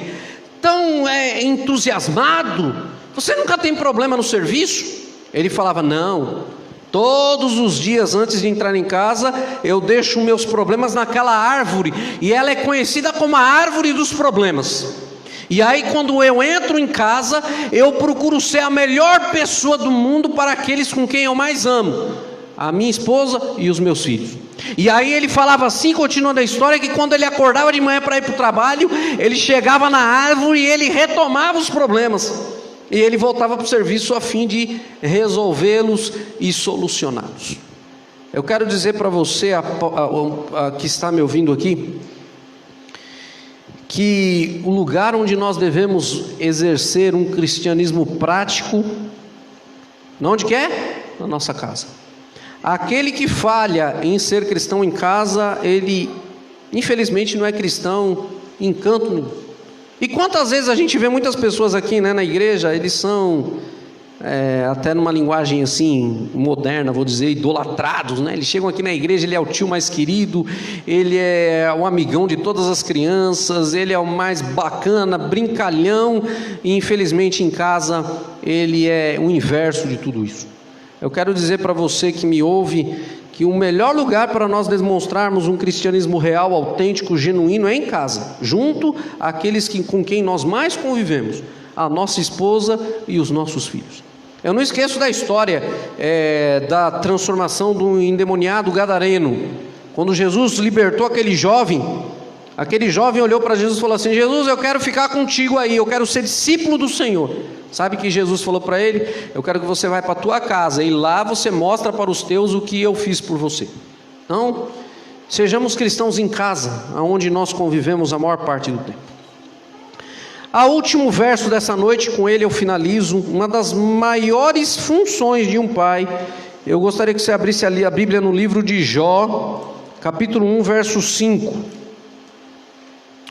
tão entusiasmado? Você nunca tem problema no serviço? Ele falava, não, todos os dias antes de entrar em casa, eu deixo meus problemas naquela árvore, e ela é conhecida como a árvore dos problemas. E aí quando eu entro em casa, eu procuro ser a melhor pessoa do mundo para aqueles com quem eu mais amo, a minha esposa e os meus filhos. E aí ele falava assim, continuando a história, que quando ele acordava de manhã para ir para o trabalho, ele chegava na árvore e ele retomava os problemas, e ele voltava para o serviço a fim de resolvê-los e solucioná-los. Eu quero dizer para você que está me ouvindo aqui, que o lugar onde nós devemos exercer um cristianismo prático, onde que é? Na nossa casa. Aquele que falha em ser cristão em casa, ele infelizmente não é cristão em canto nenhum. E quantas vezes a gente vê muitas pessoas aqui, na igreja, eles são, até numa linguagem assim, moderna, vou dizer, idolatrados, Eles chegam aqui na igreja, ele é o tio mais querido, ele é o amigão de todas as crianças, ele é o mais bacana, brincalhão, e infelizmente em casa, ele é o inverso de tudo isso. Eu quero dizer para você que me ouve, que o melhor lugar para nós demonstrarmos um cristianismo real, autêntico, genuíno, é em casa, junto àqueles com quem nós mais convivemos, a nossa esposa e os nossos filhos. Eu não esqueço da história da transformação do endemoniado gadareno, quando Jesus libertou aquele jovem olhou para Jesus e falou assim, Jesus, eu quero ficar contigo aí, eu quero ser discípulo do Senhor. Sabe que Jesus falou para ele? Eu quero que você vá para a tua casa, e lá você mostra para os teus o que eu fiz por você. Então, sejamos cristãos em casa, onde nós convivemos a maior parte do tempo. O último verso dessa noite, com ele eu finalizo, uma das maiores funções de um pai. Eu gostaria que você abrisse ali a Bíblia no livro de Jó, capítulo 1, verso 5.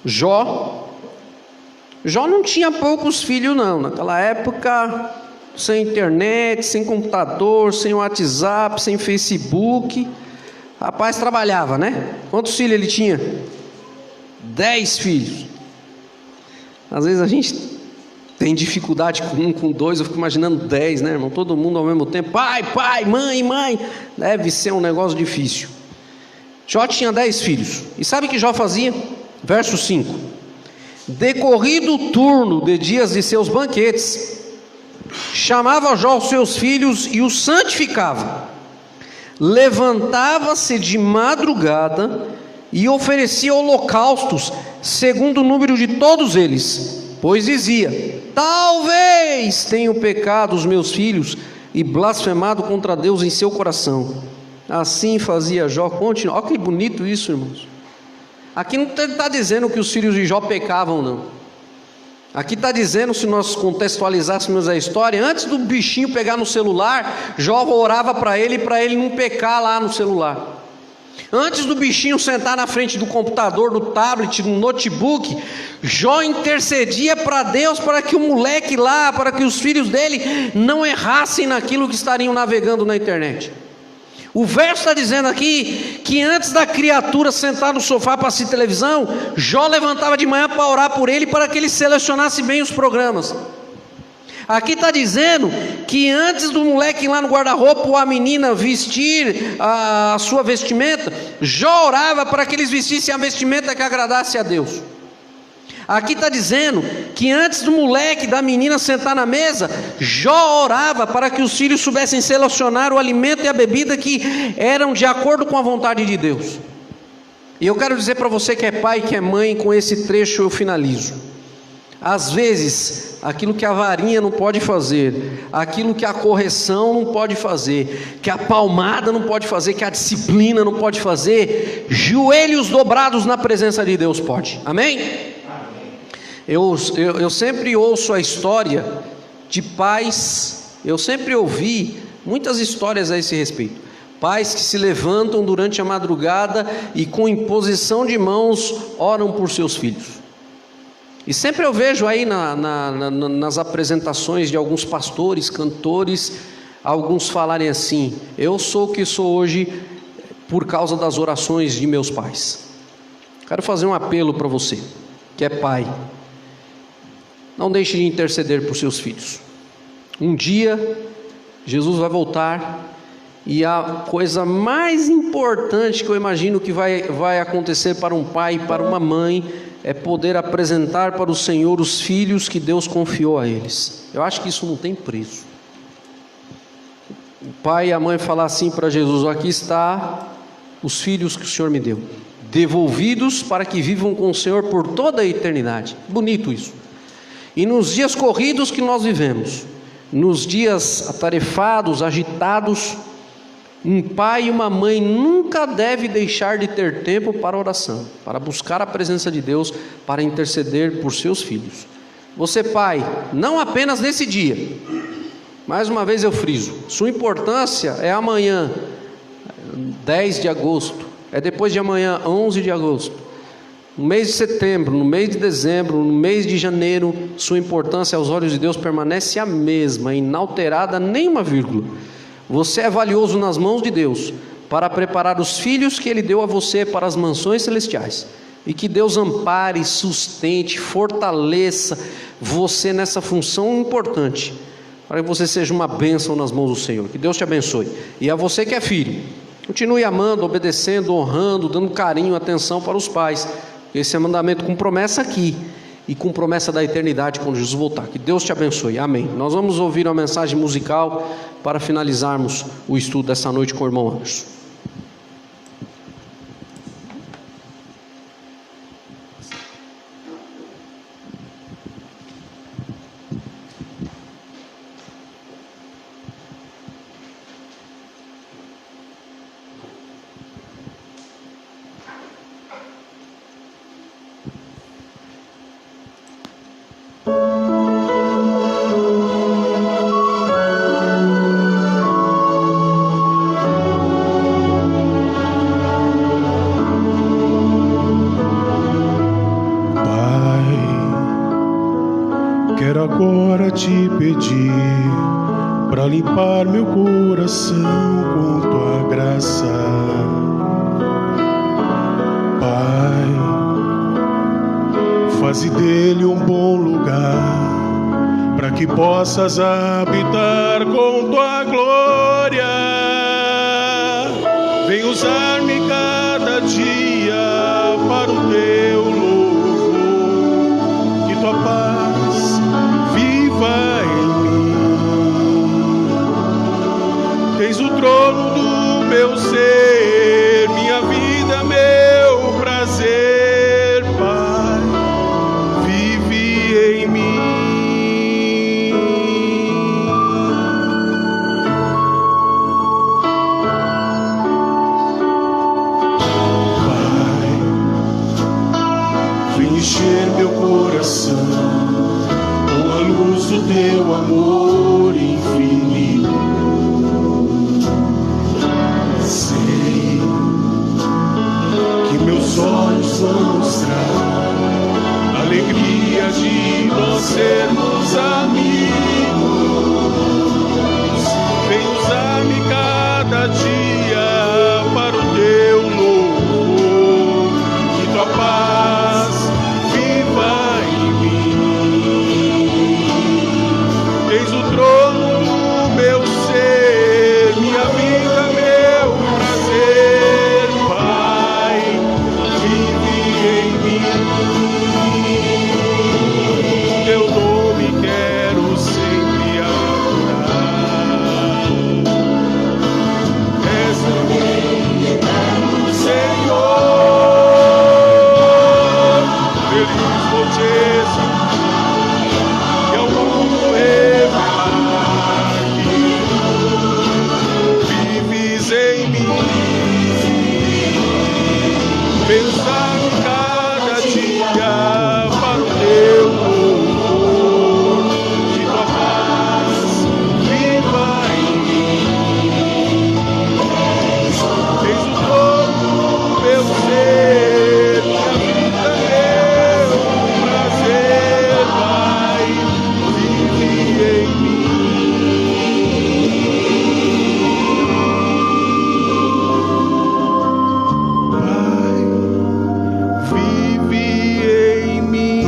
Jó, Jó não tinha poucos filhos não, naquela época, sem internet, sem computador, sem WhatsApp, sem Facebook, rapaz trabalhava, né? Quantos filhos ele tinha? 10 filhos. Às vezes a gente tem dificuldade com um, com dois, eu fico imaginando 10, né, irmão? Todo mundo ao mesmo tempo, pai, mãe, deve ser um negócio difícil. Jó tinha 10 filhos, e sabe o que Jó fazia? Verso 5: decorrido o turno de dias de seus banquetes, chamava Jó os seus filhos e os santificava, levantava-se de madrugada e oferecia holocaustos, segundo o número de todos eles, pois dizia: talvez tenham pecado os meus filhos e blasfemado contra Deus em seu coração. Assim fazia Jó continuamente. Olha que bonito isso, irmãos. Aqui não está dizendo que os filhos de Jó pecavam, não. Aqui está dizendo, se nós contextualizássemos a história, antes do bichinho pegar no celular, Jó orava para ele não pecar lá no celular. Antes do bichinho sentar na frente do computador, do tablet, do notebook, Jó intercedia para Deus para que o moleque lá, para que os filhos dele não errassem naquilo que estariam navegando na internet. O verso está dizendo aqui que antes da criatura sentar no sofá para assistir televisão, Jó levantava de manhã para orar por ele, para que ele selecionasse bem os programas. Aqui está dizendo que antes do moleque ir lá no guarda-roupa ou a menina vestir a sua vestimenta, Jó orava para que eles vestissem a vestimenta que agradasse a Deus. Aqui está dizendo que antes do moleque, da menina sentar na mesa, Jó orava para que os filhos soubessem selecionar o alimento e a bebida que eram de acordo com a vontade de Deus. E eu quero dizer para você que é pai, que é mãe, com esse trecho eu finalizo. Às vezes, aquilo que a varinha não pode fazer, aquilo que a correção não pode fazer, que a palmada não pode fazer, que a disciplina não pode fazer, joelhos dobrados na presença de Deus pode. Amém? Eu sempre ouço a história de pais, eu sempre ouvi muitas histórias a esse respeito. Pais que se levantam durante a madrugada e com imposição de mãos oram por seus filhos. E sempre eu vejo aí nas apresentações de alguns pastores, cantores, alguns falarem assim: eu sou o que sou hoje por causa das orações de meus pais. Quero fazer um apelo para você, que é pai. Não deixe de interceder por seus filhos. Um dia, Jesus vai voltar, e a coisa mais importante que eu imagino que vai acontecer para um pai e para uma mãe é poder apresentar para o Senhor os filhos que Deus confiou a eles. Eu acho que isso não tem preço. O pai e a mãe falar assim para Jesus: aqui está os filhos que o Senhor me deu, devolvidos para que vivam com o Senhor por toda a eternidade. Bonito isso. E nos dias corridos que nós vivemos, nos dias atarefados, agitados, um pai e uma mãe nunca deve deixar de ter tempo para oração, para buscar a presença de Deus, para interceder por seus filhos. Você, pai, não apenas nesse dia, mais uma vez eu friso, sua importância é amanhã, 10 de agosto, é depois de amanhã, 11 de agosto, no mês de setembro, no mês de dezembro, no mês de janeiro, sua importância aos olhos de Deus permanece a mesma, inalterada, nem uma vírgula. Você é valioso nas mãos de Deus para preparar os filhos que Ele deu a você para as mansões celestiais, e que Deus ampare, sustente, fortaleça você nessa função importante, para que você seja uma bênção nas mãos do Senhor. Que Deus te abençoe. E a você que é filho, continue amando, obedecendo, honrando, dando carinho, atenção para os pais. Esse é mandamento com promessa aqui e com promessa da eternidade quando Jesus voltar. Que Deus te abençoe. Amém. Nós vamos ouvir uma mensagem musical para finalizarmos o estudo dessa noite com o irmão Anderson. limpar meu coração com tua graça. Pai, faze dele um bom lugar, para que possas habitar com tua glória. Vem usar-me cada dia para o teu louvor, que tua paz viva em mim. Tens o trono do meu ser, minha vida, meu prazer, Pai, vive em mim. Encher meu coração com a luz do teu amor infinito. Sei que meus olhos vão mostrar a alegria de nós sermos amigos. Vem usar-me cada dia para o teu louvor, que tua paz viva em mim. Eis o trono do meu ser, minha vida, meu prazer, Pai, vive em mim. Teu nome quero sempre adorar. És também eterno Senhor. Feliz vou te exaltar e ao mundo revelar que vives em mim. Pensar cada dia para o teu louvor, que tua paz viva em mim. Tens o trono do meu ser, minha vida, meu prazer, Pai, vive em mim. Pai, vive em mim.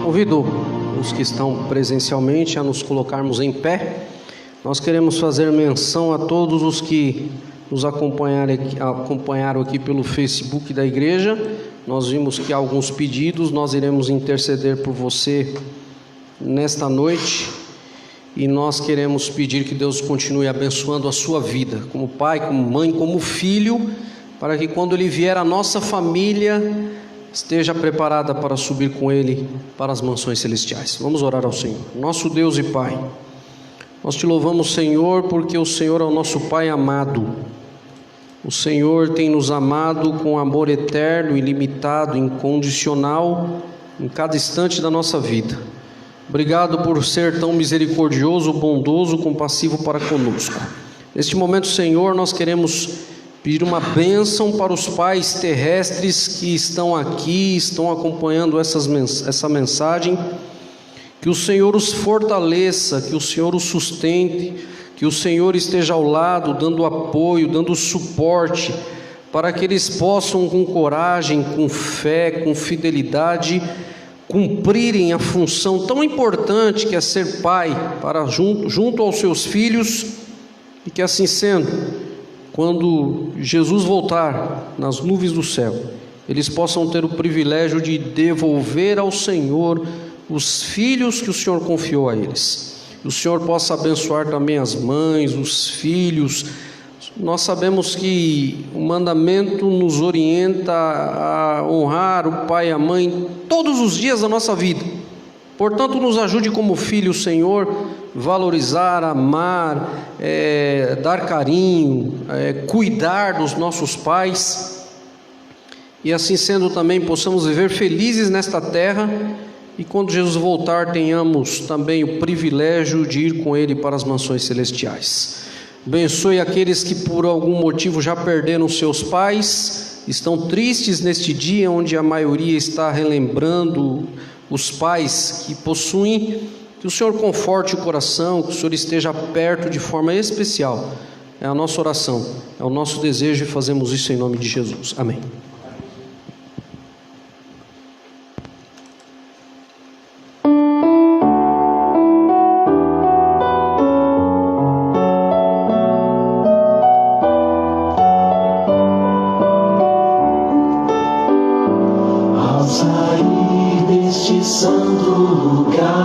Convido os que estão presencialmente a nos colocarmos em pé. Nós queremos fazer menção a todos os que nos acompanharam aqui pelo Facebook da igreja. Nós vimos que há alguns pedidos, nós iremos interceder por você nesta noite. E nós queremos pedir que Deus continue abençoando a sua vida, como pai, como mãe, como filho, para que quando Ele vier a nossa família esteja preparada para subir com Ele para as mansões celestiais. Vamos orar ao Senhor. Nosso Deus e Pai, nós te louvamos, Senhor, porque o Senhor é o nosso Pai amado. O Senhor tem nos amado com amor eterno, ilimitado, incondicional, em cada instante da nossa vida. Obrigado por ser tão misericordioso, bondoso, compassivo para conosco. Neste momento, Senhor, nós queremos pedir uma bênção para os pais terrestres que estão aqui, estão acompanhando essa mensagem. Que o Senhor os fortaleça, que o Senhor os sustente, que o Senhor esteja ao lado, dando apoio, dando suporte, para que eles possam com coragem, com fé, com fidelidade, cumprirem a função tão importante que é ser pai para junto aos seus filhos, e que assim sendo, quando Jesus voltar nas nuvens do céu, eles possam ter o privilégio de devolver ao Senhor os filhos que o Senhor confiou a eles. O Senhor possa abençoar também as mães, os filhos. Nós sabemos que o mandamento nos orienta a honrar o pai e a mãe todos os dias da nossa vida. Portanto, nos ajude como filho, Senhor, valorizar, amar, dar carinho, cuidar dos nossos pais. E assim sendo também possamos viver felizes nesta terra e quando Jesus voltar tenhamos também o privilégio de ir com Ele para as mansões celestiais. Abençoe aqueles que por algum motivo já perderam seus pais, estão tristes neste dia onde a maioria está relembrando os pais que possuem. Que o Senhor conforte o coração, que o Senhor esteja perto de forma especial. É a nossa oração, é o nosso desejo e fazemos isso em nome de Jesus. Amém. Ao sair deste santo lugar,